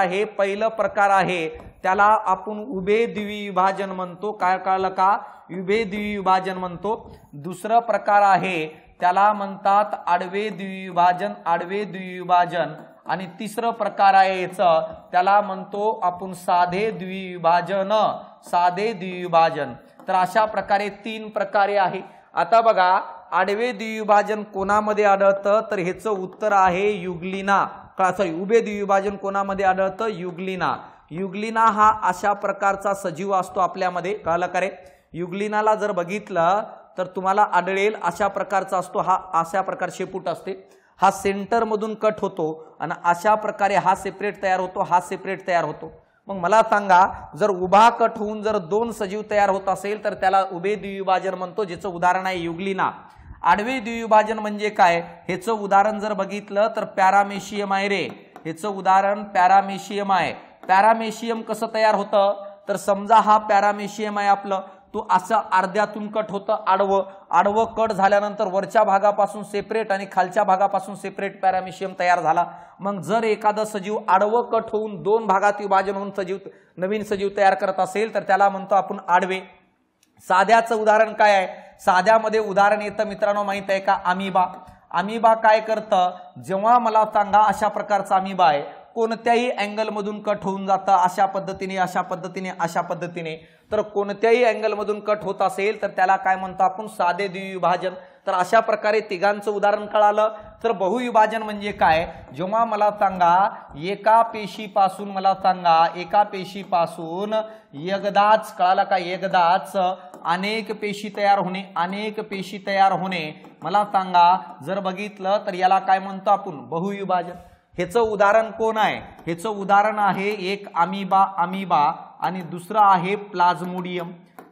आहे त्याला आपण उभे द्विविभाजन म्हणतो. काय कळलं का? उभे द्विविभाजन म्हणतो. दुसरं प्रकार आहे त्याला म्हणतात आडवे द्विविभाजन. आणि तिसरं प्रकार आहे याचं, त्याला म्हणतो आपण साधे द्विविभाजन. तर अशा प्रकारे 3 प्रकारे आहे. आता बघा, आडवे द्विविभाजन कोणामध्ये आढळतं? तर ह्याचं उत्तर आहे युग्लिना. उभे द्विविभाजन कोणामध्ये आढळतं? युग्लिना. युग्लिना हा अशा प्रकारचा सजीव असतो आपल्यामध्ये. कळलं का रे? युग्लिनाला जर बघितलं तर तुम्हाला आढळेल अशा प्रकारचा असतो. हा अशा प्रकार शेपूट असते. हा सेंटर मधून कट होतो आणि अशा प्रकारे हा सेपरेट तयार होतो, हा सेपरेट तयार होतो. मग मला सांगा, जर उभा कट होऊन जर 2 सजीव तयार होत असेल तर त्याला उभे द्विविभाजन म्हणतो, ज्याचं उदाहरण आहे युग्लिना. आडवे द्विविभाजन म्हणजे काय? ह्याचं उदाहरण जर बघितलं तर पॅरामेशियम आहे रे. ह्याचं उदाहरण पॅरामेशियम आहे. पॅरामेशियम कसं तयार होतं? तर समजा हा पॅरामेशियम आहे आपलं, तो असं अर्ध्यातून कट होतं आडवं कट झाल्यानंतर वरच्या भागापासून सेपरेट आणि खालच्या भागापासून सेपरेट पॅरामेशियम तयार झाला. मग जर एखादा सजीव आडवं कट होऊन 2 भागात विभाजन होऊन नवीन सजीव तयार करत असेल तर त्याला म्हणतो आपण आडवे. साध्याचं उदाहरण काय आहे? साध्यामध्ये उदाहरण येतं मित्रांनो, माहित आहे का? अमिबा. अमिबा काय करतं? जेव्हा मला सांगा अशा प्रकारचा अमिबा आहे, कोणत्याही अँगल मधून कट होऊन जातं, अशा पद्धतीने. तर कोणत्याही अँगल मधून कट होत असेल तर त्याला काय म्हणतो आपण? साधे द्विविभाजन. तर अशा प्रकारे तिघांचं उदाहरण कळालं. तर बहुविभाजन म्हणजे काय? जेव्हा मला सांगा एका पेशीपासून एकदाच, कळालं का? एकदाच अनेक पेशी तयार होणे. मला सांगा जर बघितलं तर याला काय म्हणतो आपण? बहुविभाजन. ह्याचं उदाहरण कोण आहे? ह्याचं उदाहरण आहे एक अमिबा आणि दुसरं आहे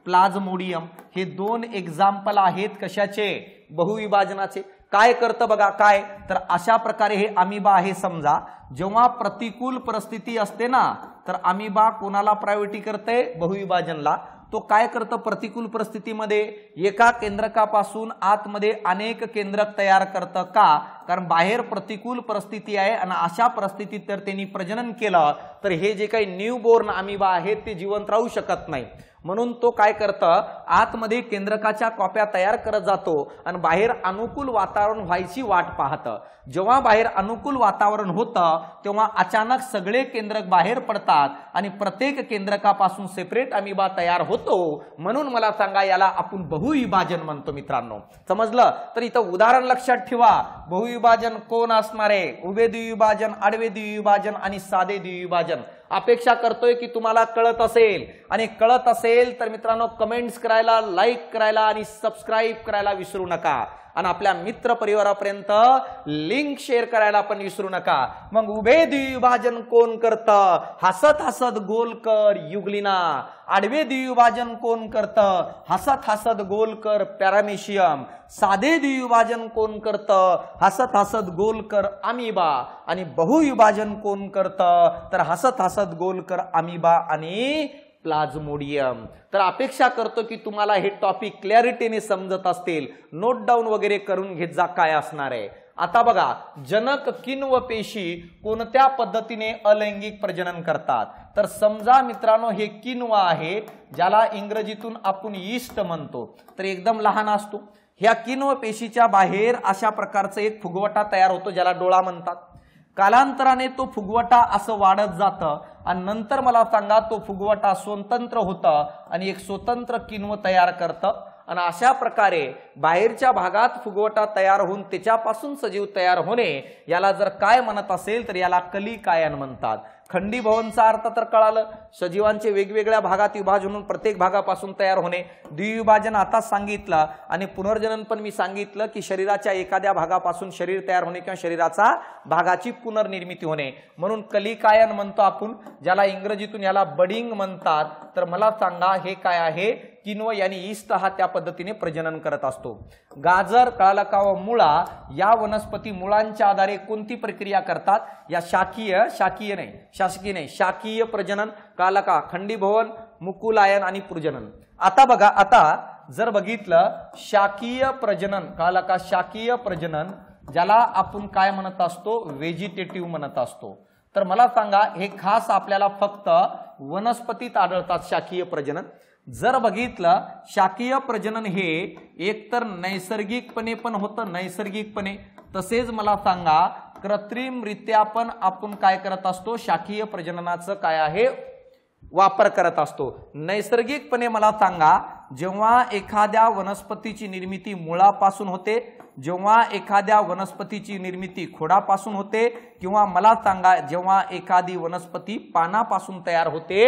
प्लाझ्मोडियम. हे 2 एक्झाम्पल आहेत कशाचे? बहुविभाजनाचे. काय करतं बघा, काय तर अशा प्रकारे हे अमिबा आहे. समजा जेव्हा प्रतिकूल परिस्थिती असते ना तर अमिबा कोणाला प्रायोरिटी करते? बहुविभाजनला. तो काय करतं प्रतिकूल परिस्थितीमध्ये एका केंद्रकापासून आतमध्ये अनेक केंद्रक तयार करतं का कारण बाहेर प्रतिकूल परिस्थिती आहे आणि अशा परिस्थितीत जर त्यांनी प्रजनन केलं तर हे जे काही न्यूबॉर्न अमिबा आहेत ते जिवंत राहू शकत नाही म्हणून तो काय करतं आतमध्ये केंद्रकाच्या कॉप्या तयार करत जातो आणि बाहेर अनुकूल वातावरण व्हायची वाट पाहतं जेव्हा बाहेर अनुकूल वातावरण होतं तेव्हा अचानक सगळे केंद्रक बाहेर पडतात आणि प्रत्येक केंद्रकापासून सेपरेट अमिबा तयार होतो म्हणून मला सांगा याला आपण बहुविभाजन म्हणतो मित्रांनो समजलं तर इथं उदाहरण लक्षात ठेवा बहुविभाजन कोण असणार आहे उभे द्विविभाजन आडवे द्विविभाजन आणि साधे द्विविभाजन अपेक्षा करतोय की तुम्हाला कळत असेल आणि कळत असेल तर मित्रांनो कमेंट्स करायला लाईक करायला आणि सबस्क्राईब करायला विसरू नका आणि आपल्या मित्र परिवारापर्यंत लिंक शेअर करायला पण विसरू नका मग उभे द्विविभाजन कोण करतं हसत हसत गोल कर युग्लिना आडवे द्विविभाजन कोण करतं हसत हसत गोल कर पॅरामेशियम साधे द्विविभाजन कोण करतं हसत हसत गोल कर अमिबा आणि बहुविभाजन कोण करतं तर हसत हसत गोल कर अमिबा आणि प्लाझ्मोडियम तर अपेक्षा करतो की तुम्हाला हे टॉपिक क्लॅरिटीने समजत असतील नोट डाऊन वगैरे करून घेत जा काय असणार आहे आता बघा जनक किण्व पेशी कोणत्या पद्धतीने अलैंगिक प्रजनन करतात तर समजा मित्रांनो हे किण्व आहे ज्याला इंग्रजीतून आपण यीस्ट म्हणतो तर एकदम लहान असतो ह्या किण्व पेशीच्या बाहेर अशा प्रकारचा एक फुगवटा तयार होतो ज्याला डोळा म्हणतात कालांतराने तो फुगवटा असं वाढत जातं आणि नंतर मला सांगा तो फुगवटा स्वतंत्र होतं आणि एक स्वतंत्र किण्व तयार करतं आणि अशा प्रकारे बाहेरच्या भागात फुगवटा तयार होऊन त्याच्यापासून सजीव तयार होणे याला जर काय म्हणत असेल तर याला कलिकायन म्हणतात खंडीभवनचा अर्थ तर कळालं सजीवांचे वेगवेगळ्या भागात विभाजन होऊन प्रत्येक भागापासून तयार होणे द्विविभाजन आता सांगितलं आणि पुनर्जनन पण मी सांगितलं की शरीराच्या एखाद्या भागापासून शरीर तयार होणे किंवा शरीराचा भागाची पुनर्निर्मिती होणे म्हणून कलिकायन म्हणतो आपण ज्याला इंग्रजीतून याला बडिंग म्हणतात तर मला सांगा हे काय आहे किण्व यानी यीस्ट हा त्या पद्धतीने प्रजनन करत असतो गाजर कळाला का व मुळा या वनस्पती मुळांच्या आधारे कोणती प्रक्रिया करतात या शाकीय प्रजनन कळाला का खंडीभवन मुकुलायन आणि प्रजनन आता बघा आता जर बघितलं शाकीय प्रजनन कळाला का शाकीय प्रजनन ज्याला आपण काय म्हणत असतो व्हेजिटेटिव्ह म्हणत असतो तर मला सांगा हे खास आपल्याला फक्त वनस्पतीत आढळतात शाकीय प्रजनन जर बघितलं शाकीय प्रजनन हे एकतर नैसर्गिकपणे पण होतं नैसर्गिकपणे तसेच मला सांगा कृत्रिमरित्या पण आपण काय करत असतो शाकीय प्रजननाचं काय आहे वापर करत असतो नैसर्गिकपणे मला सांगा जेव्हा एखाद्या वनस्पतीची निर्मिती मुळापासून होते जेव्हा एखाद्या वनस्पतीची निर्मिती खोडापासून होते किंवा मला सांगा जेव्हा एखादी वनस्पती पानापासून तयार होते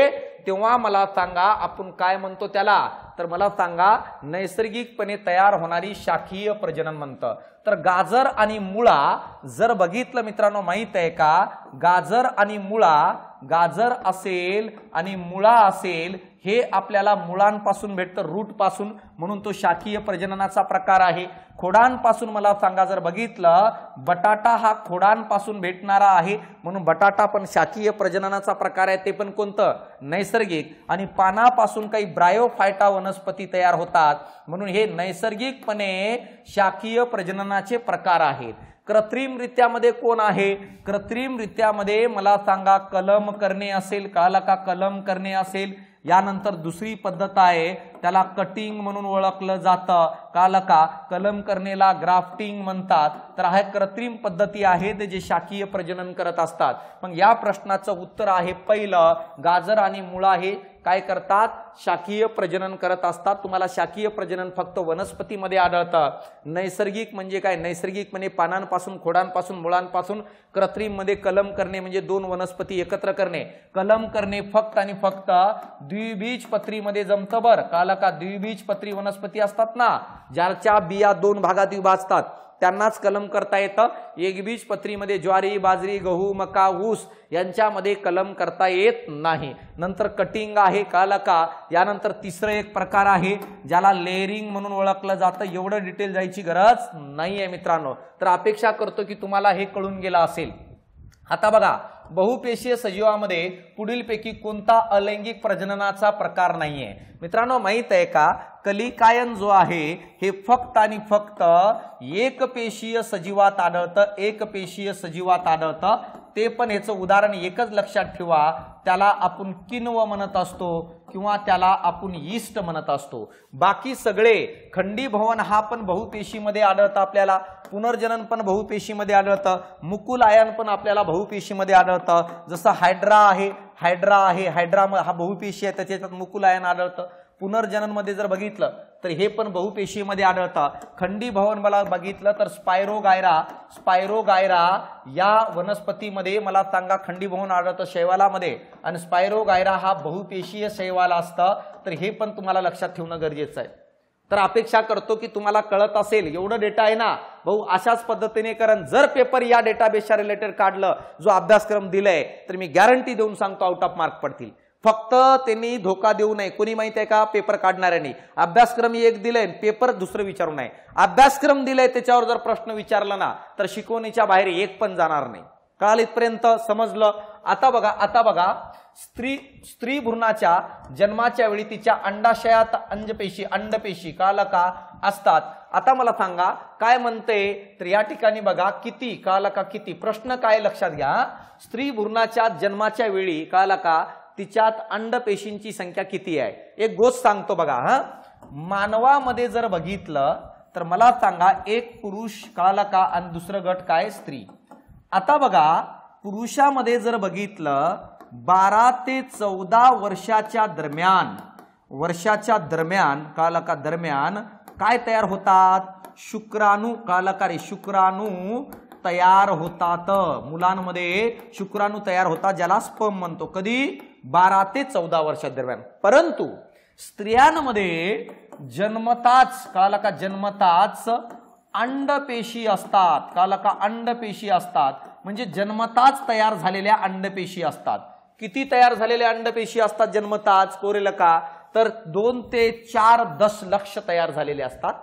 तेव्हा मला सांगा आपण काय म्हणतो त्याला तर मला सांगा नैसर्गिकपणे तयार होणारी शाखीय प्रजनन म्हणतं तर गाजर आणि मुळा जर बघितलं मित्रांनो माहित आहे का गाजर आणि मुळा गाजर असेल आणि मुळा असेल हे आपल्याला मुळांपासून भेटतं रूट पासून म्हणून तो शाखीय प्रजननाचा प्रकार आहे खोडांपासून मला सांगा जर बघितलं बटाटा हा खोडांपासून भेटणारा आहे म्हणून बटाटा पण शाखीय प्रजननाचा प्रकार आहे ते पण कोणतं नैसर्गिक आणि पानापासून काही ब्रायोफायटा वनस्पती तयार होतात म्हणून हे नैसर्गिकपणे शाखीय प्रजननाचे प्रकार आहेत कृत्रिमरित्यामध्ये कोण आहे कृत्रिमरित्यामध्ये मला सांगा कलम करणे असेल कळालं का कलम करणे असेल यानंतर दुसरी पद्धत आहे त्याला कटिंग म्हणून ओळखलं जातं कळालं का कलम करणेला ग्राफ्टिंग म्हणतात तर हा कृत्रिम पद्धती आहेत जे शाखीय प्रजनन करत असतात मग या प्रश्नाचं उत्तर आहे पहिलं गाजर आणि मुळा हे काय करतात शाखीय प्रजनन करत असतात तुम्हाला शाखीय प्रजनन फक्त वनस्पतीमध्ये आढळतं नैसर्गिक म्हणजे काय नैसर्गिकपणे पानांपासून खोडांपासून मुळांपासून कृत्रिम मध्ये कलम करणे म्हणजे दोन वनस्पती एकत्र करणे कलम करणे फक्त आणि फक्त द्विबीजपत्रीमध्ये जमतं बरं कळालं का द्विबीजपत्री वनस्पती असतात ना ज्याच्या बिया दोन भागात विभाजतात त्यांनाच कलम करता येतं एकबीजपत्रीमध्ये ज्वारी बाजरी गहू मका ऊस यांच्यामध्ये कलम करता येत नाही नंतर कटिंग आहे कळालं का यानंतर तिसरं एक प्रकार आहे ज्याला लेअरिंग म्हणून ओळखलं जातं एवढं डिटेल जायची गरज नाहीये मित्रांनो तर अपेक्षा करतो की तुम्हाला हे कळून गेलं असेल आता बघा, बहुपेशीय सजीवामध्ये पुढीलपैकी कोणता अलैंगिक प्रजननाचा प्रकार नाहीये? मित्रांनो, माहित आहे का, कलिकायन जो आहे हे फक्त आणि फक्त एकपेशीय सजीवात आढळतं, एकपेशीय सजीवात आढळतं. ते पण याचं उदाहरण एकच लक्षात ठेवा, त्याला आपण किण्व म्हणत असतो किंवा त्याला आपण यीस्ट म्हणत असतो. बाकी सगळे खंडीभवन हा पण बहुपेशीमध्ये आढळतं, आपल्याला पुनर्जनन पण बहुपेशीमध्ये आढळतं, मुकुल आयन पण आपल्याला बहुपेशीमध्ये आढळतं. जसं हायड्रा आहे, हायड्रा हा बहुपेशी आहे, त्याच्यात मुकुल आयन आढळतं. पुनर्जनन मध्ये जर बघितलं तर हे पण बहुपेशीमध्ये आढळतं. खंडीभवन मला बघितलं तर स्पायरोगायरा या वनस्पतीमध्ये मला सांगा खंडीभवन आढळतं शैवालामध्ये, आणि स्पायरोगायरा हा बहुपेशीय शैवाल असतं. तर हे पण तुम्हाला लक्षात ठेवणं गरजेचं आहे. तर अपेक्षा करतो की तुम्हाला कळत असेल, एवढं डेटा आहे ना भाऊ, अशाच पद्धतीने कारण जर पेपर या डेटाबेसच्या रिलेटेड काढलं, जो अभ्यासक्रम दिलाय, तर मी गॅरंटी देऊन सांगतो आउट ऑफ मार्क पडतील. फक्त त्यांनी धोका देऊ नये. कोणी माहित आहे का, पेपर काढणाऱ्यांनी अभ्यासक्रम एक दिलाय, पेपर दुसरं विचारू नये. अभ्यासक्रम दिलाय त्याच्यावर जर प्रश्न विचारला ना तर शिकवणीच्या बाहेर एक पण जाणार नाही. काल इथपर्यंत समजलं. आता बघा स्त्री भ्रूणाच्या जन्माच्या वेळी तिच्या अंडाशयात अंडपेशी कालका असतात. आता मला सांगा काय म्हणते, तर या ठिकाणी बघा किती कालका किती, प्रश्न काय लक्षात घ्या, स्त्री भ्रूणाच्या जन्माच्या वेळी कालका तिच्यात अंडपेशींची संख्या किती आहे? एक गोष्ट सांगतो बघा, मानवामध्ये जर बघितलं तर मला सांगा एक पुरुष कालका आणि दुसरं गट काय स्त्री. आता बघा पुरुषामध्ये जर बघितलं 12 ते 14 वर्षाच्या दरम्यान कालका दरम्यान काय तयार होतात? शुक्राणू शुक्राणू तयार होतात. मुलांमध्ये शुक्राणू तयार होतात, ज्याला स्पर्म म्हणतो. कधी? 12 ते 14 वर्षादरम्यान. परंतु स्त्रियांमध्ये जन्मताच अंडपेशी असतात. अंडपेशी असतात म्हणजे जन्मताच तयार झालेल्या अंडपेशी असतात. किती तयार झालेल्या अंडपेशी असतात जन्मताच कोरेलका? तर 2 ते 4 दशलक्ष तयार झालेले असतात.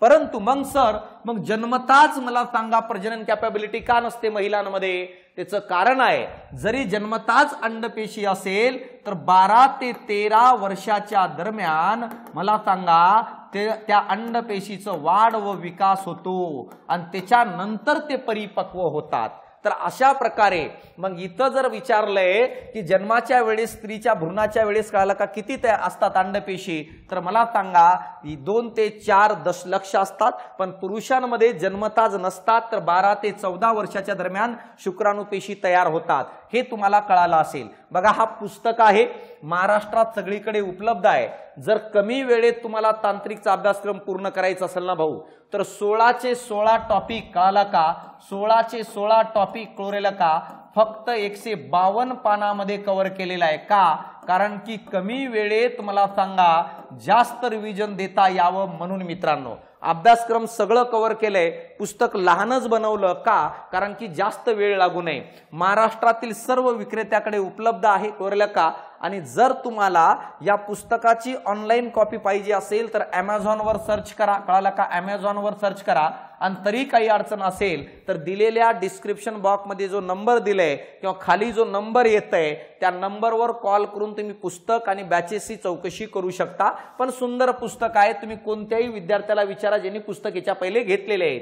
परंतु मग जन्मताच मला सांगा प्रजनन कॅपॅबिलिटी का नसते महिलांमध्ये? त्याचं कारण आहे, जरी जन्मताच अंडपेशी असेल तर 12 ते 13 वर्षाच्या दरम्यान मला सांगा त्या अंडपेशीचं वाढ व विकास होतो आणि त्याच्यानंतर ते परिपक्व होतात. तर अशा प्रकारे मग इथं जर विचारलंय की जन्माच्या वेळेस स्त्रीच्या भ्रूणाच्या वेळेस कालका किती असतात अंडपेशी, तर मला सांगा 2 ते 4 दशलक्ष असतात. पण पुरुषांमध्ये जन्मताच नसतात, तर 12 ते 14 वर्षाच्या दरम्यान शुक्राणू पेशी तयार होतात. हे तुम्हाला कळालं असेल. बघा हा पुस्तक आहे, महाराष्ट्रात सगळीकडे उपलब्ध आहे. जर कमी वेळेत तुम्हाला तांत्रिकचा अभ्यासक्रम पूर्ण करायचा असेल ना भाऊ, तर 16चे 16 टॉपिक कालका, 16चे 16 टॉपिक क्लोरेलका फक्त 152 पानामध्ये कव्हर केलेला आहे. का? कारण की कमी वेळेत मला सांगा जास्त रिव्हिजन देता यावं म्हणून. मित्रांनो अभ्यासक्रम सगळं कव्हर केलंय, पुस्तक लहानच बनवलं. का? कारण की जास्त वेळ लागू नये. महाराष्ट्रातील सर्व विक्रेत्याकडे उपलब्ध आहे कोरेलका. आणि जर तुम्हाला या पुस्तकाची ऑनलाईन कॉपी पाहिजे असेल तर Amazonवर सर्च करा. कळालं का? Amazonवर सर्च करा. आणि तरी काही अडचण असेल तर दिलेल्या डिस्क्रिप्शन बॉक्समध्ये जो नंबर दिलाय किंवा खाली जो नंबर येतोय त्या नंबरवर कॉल करून तुम्ही पुस्तक आणि बॅचेसची चौकशी करू शकता. पण सुंदर पुस्तक आहे, तुम्ही कोणत्याही विद्यार्थ्याला विचारा ज्यांनी पुस्तक याच्या पहिले घेतलेले आहेत.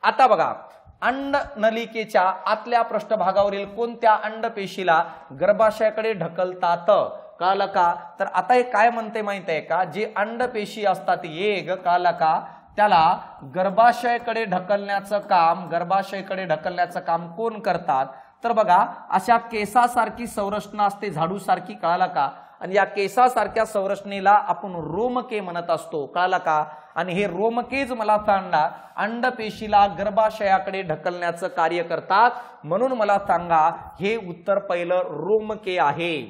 आता बघा अंडनलिकेच्या आतल्या पृष्ठभागावरील कोणत्या अंडपेशीला गर्भाशयाकडे ढकलतात? कळालं का? तर आता हे काय म्हणते माहित आहे का, जे अंडपेशी असतात एक कळालं त्याला गर्भाशयाकडे ढकलण्याचं काम कोण करतात? तर बघा अशा केसासारखी संरचना असते झाडूसारखी. कळालं का? आणि या केसासारख्या संरचनेला आपण रोमके म्हणत असतो. कळालं का? आणि हे रोमकेज मला सांगा अंडपेशीला गर्भाशयाकडे ढकलण्याचं कार्य करतात. म्हणून मला सांगा हे उत्तर पहिलं रोमके आहे.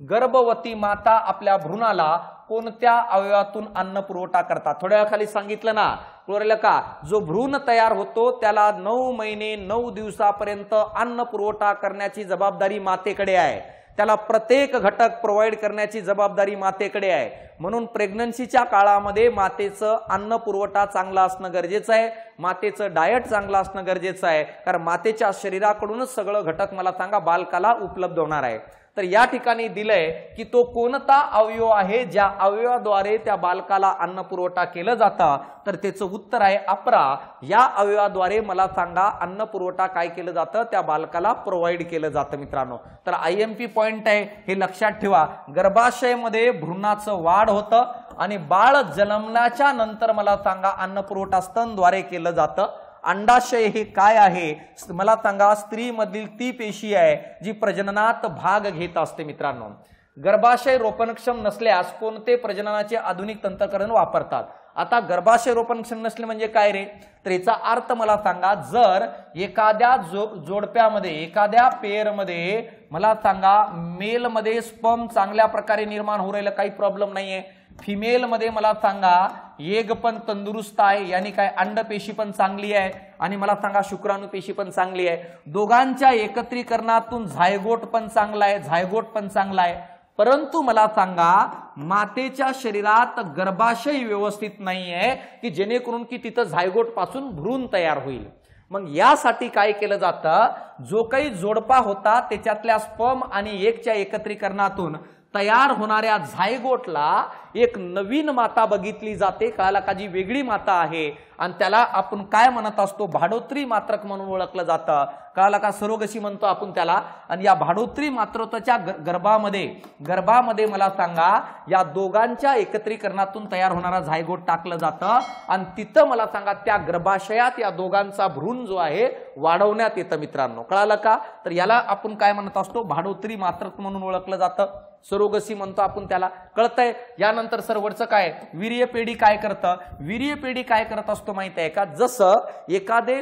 गर्भवती माता आपल्या भ्रूणाला कोणत्या अवयवातून अन्न पुरवठा करतात? थोड्या खाली सांगितलं ना कळलं का, जो भ्रूण तयार होतो त्याला 9 महिने 9 दिवसापर्यंत अन्न पुरवठा करण्याची जबाबदारी मातेकडे आहे. त्याला प्रत्येक घटक प्रोव्हाइड करण्याची जबाबदारी मातेकडे आहे. म्हणून प्रेग्नन्सीच्या काळामध्ये मातेचं अन्न पुरवठा चांगला असणं गरजेचं आहे, मातेचं डाएट चांगलं असणं गरजेचं आहे, कारण मातेच्या शरीराकडूनच सगळं घटक मला सांगा बालकाला उपलब्ध होणार आहे. तर या ठिकाणी दिलंय की तो कोणता अवयव आहे ज्या अवयवाद्वारे त्या बालकाला अन्न पुरवठा केलं जातं, तर त्याचं उत्तर आहे अप्रा. या अवयवाद्वारे मला सांगा अन्न पुरवठा काय केलं जातं, त्या बालकाला प्रोव्हाइड केलं जातं मित्रांनो. तर IMP पॉइंट आहे, हे लक्षात ठेवा. गर्भाशयामध्ये भ्रूणाचं वाढ होतं आणि बाळ जन्मल्याच्या नंतर मला सांगा अन्न पुरवठा स्तनद्वारे केलं जातं. अंडाशय हे काय आहे, मला सांगा स्त्रीमधील ती पेशी आहे जी प्रजननात भाग घेत असते मित्रांनो. गर्भाशय रोपणक्षम नसल्यास कोणते प्रजननाचे आधुनिक तंत्रज्ञान वापरतात. आता गर्भाशय रोपणक्षम नसले म्हणजे काय रे, तर याचा अर्थ मला सांगा जर एखाद्या जोडप्यामध्ये एखाद्या पेअरमध्ये मला सांगा मेलमध्ये स्पर्म चांगल्या प्रकारे निर्माण होऊ राहिलं, काही प्रॉब्लेम नाहीये. फिमेल मध्ये मला सांगा एग पण तंदुरुस्त आहे, यानी काय अंडपेशी पण चांगली आहे आणि मला सांगा शुक्राणुपेशी पण चांगली आहे. दोघांच्या एकत्रीकरणातून झायगोट पण चांगला आहे, झायगोट पण चांगला आहे. परंतु मला सांगा मातेच्या शरीरात गर्भाशय व्यवस्थित नाहीये की जेणेकरून की तिथं झायगोट पासून भ्रूण तयार होईल. मग यासाठी काय केलं जातं, जो काही जोडपा होता त्याच्यातल्या स्पर्म आणि एगच्या एकत्रीकरणातून तयार होणाऱ्या झायगोटला एक नवीन माता बघितली जाते, कळाला का, जी वेगळी माता आहे आणि त्याला आपण काय म्हणत असतो, भाडोत्री मात्रक म्हणून ओळखलं जातं, कळाला का, सरोगसी म्हणतो आपण त्याला. आणि या भाडोत्री मातृत्वाच्या गर्भामध्ये मला सांगा या दोघांच्या एकत्रीकरणातून तयार होणारा झायगोट टाकलं जातं आणि तिथं मला सांगा त्या गर्भाशयात या दोघांचा भ्रूण जो आहे वाढवण्यात येतं मित्रांनो, कळालं का. तर याला आपण काय म्हणत असतो, भाडोत्री मात्रक म्हणून ओळखलं जातं, सरोगसी म्हणतो आपण त्याला, कळतंय. यानंतर सरवरचं काय, वीर्यपेढी काय करतं, वीर्यपेढी काय करत असतो माहिती आहे का, जसं एखादे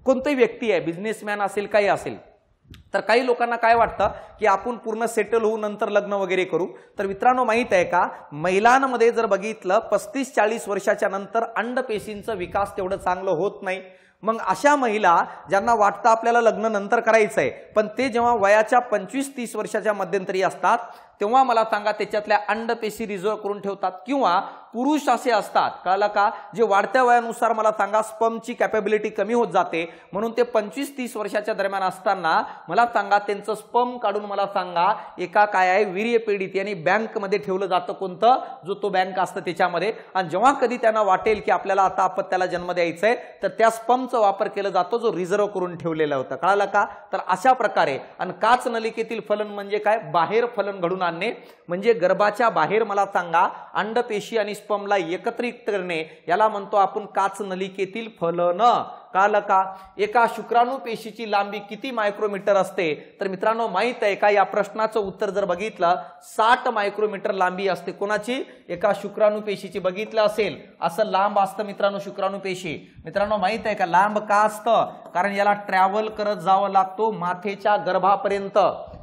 कोणतीही व्यक्ती आहे, बिझनेसमॅन असेल काही असेल, तर काही लोकांना काय वाटतं की आपण पूर्ण सेटल होऊ नंतर लग्न वगैरे करू. तर मित्रांनो माहित आहे का, महिलांमध्ये जर बघितलं 35-40 वर्षाच्या नंतर अंडपेशींचा विकास तेवढं चांगलं होत नाही. मग अशा महिला ज्यांना वाटतं आपल्याला लग्न नंतर करायचंय, पण ते जेव्हा वयाच्या 25-30 वर्षाच्या मध्यंतरी असतात तेव्हा मला सांगा त्याच्यातल्या अंडपेशी रिझर्व करून ठेवतात. किंवा पुरुष असे असतात, कळलं का, जे वाढत्या वयानुसार मला सांगा स्पर्मची कॅपेबिलिटी कमी होत जाते, म्हणून ते 25-30 वर्षाच्या दरम्यान असताना मला सांगा त्यांचं स्पर्म काढून मला सांगा एका काय आहे वीर्यपेढीत यांनी बँकमध्ये ठेवलं जातं, कोणतं, जो तो बँक असतं त्याच्यामध्ये. आणि जेव्हा कधी त्यांना वाटेल की आपल्याला आता अपत्याला जन्म द्यायचा आहे तर त्या स्पर्मचा वापर केला जातो जो रिझर्व करून ठेवलेला होता, कळलं का. तर अशा प्रकारे. आणि काच नलिकेतील फलन म्हणजे काय, बाहेर फलन घडून आणणे, म्हणजे गर्भाच्या बाहेर मला सांगा अंडपेशी आणि स्पर्मला एकत्रित करणे, याला म्हणतो आपण काच नलिकेतील फलन, कळलं का. एका शुक्राणू पेशीची लांबी किती मायक्रोमीटर असते, तर मित्रांनो माहित आहे का, या प्रश्नाचं उत्तर जर बघितलं 60 मायक्रोमीटर लांबी असते. कोणाची, एका शुक्राणू पेशीची. बघितलं असेल असं लांब असतं मित्रांनो शुक्राणू पेशी. मित्रांनो माहित आहे का लांब का असतं, कारण याला ट्रॅव्हल करत जावं लागतो माथेच्या गर्भापर्यंत,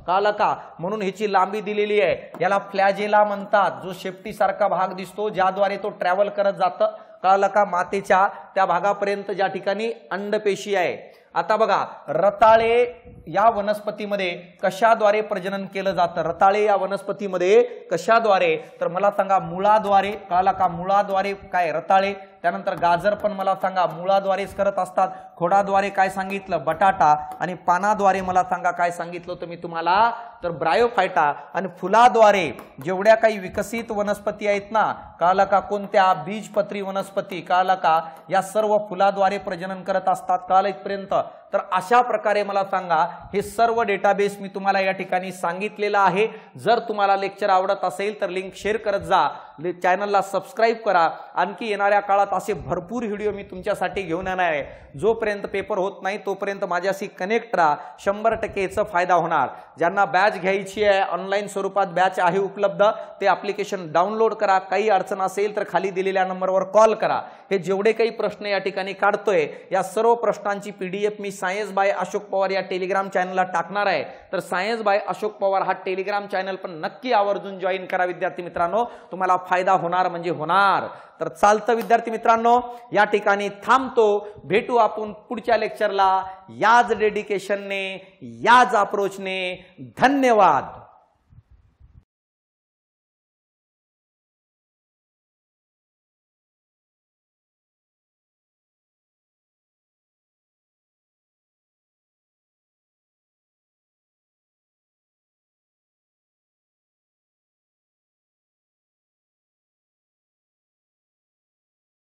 कळलं का, म्हणून ह्याची लांबी दिलेली आहे. याला फ्लॅजेला म्हणतात, जो शेपटी सारखा भाग दिसतो ज्याद्वारे तो ट्रॅव्हल करत जातं, कळलं का, मातेच्या त्या भागापर्यंत ज्या ठिकाणी अंडपेशी आहे. आता बघा रताळे या वनस्पतीमध्ये कशाद्वारे प्रजनन केलं जातं, रताळे या वनस्पतीमध्ये कशाद्वारे, तर मला सांगा मुळाद्वारे, कळलं का, मुळाद्वारे काय रताळे. त्यानंतर गाजर पण मला सांगा मुळाद्वारेच करत असतात. खोडाद्वारे काय सांगितलं, बटाटा. आणि पानाद्वारे मला सांगा काय सांगितलं होतं मी तुम्हाला, तर ब्रायोफायटा. आणि फुलाद्वारे जेवढ्या काही विकसित वनस्पती आहेत ना, कळलं का, कोणत्या, बीजपत्री वनस्पती, कळलं का, या सर्व फुलाद्वारे प्रजनन करत असतात, कळलं इथपर्यंत. तर अशा प्रकारे मला सांगा हे सर्व डेटाबेस मी तुम्हाला या ठिकाणी सांगितलेलं आहे. जर तुम्हाला लेक्चर आवडत असेल तर लिंक शेअर करत जा, चॅनलला सबस्क्राईब करा. आणखी येणाऱ्या काळात असे भरपूर व्हिडिओ मी तुमच्यासाठी घेऊन येणार आहे. जोपर्यंत पेपर होत नाही तोपर्यंत माझ्याशी कनेक्ट राहा, 100% याचा फायदा होणार. ज्यांना बॅच घ्यायची आहे ऑनलाईन स्वरूपात बॅच आहे उपलब्ध, ते ॲप्लिकेशन डाउनलोड करा. काही अडचण असेल तर खाली दिलेल्या नंबरवर कॉल करा. हे जेवढे काही प्रश्न या ठिकाणी काढतोय या सर्व प्रश्नांची PDF मी सायन्स बाय अशोक पवार या टेलिग्राम चॅनलला टाकणार आहे. तर सायन्स बाय अशोक पवार हा टेलिग्राम चॅनल पण नक्की आवर्जून जॉईन करा विद्यार्थी मित्रांनो, तुम्हाला फायदा होणार म्हणजे होणार. तर चालतं विद्यार्थी मित्रांनो, या ठिकाणी थांबतो. भेटू आपण पुढच्या लेक्चरला याच डेडिकेशनने, याच अप्रोचने. धन्यवाद.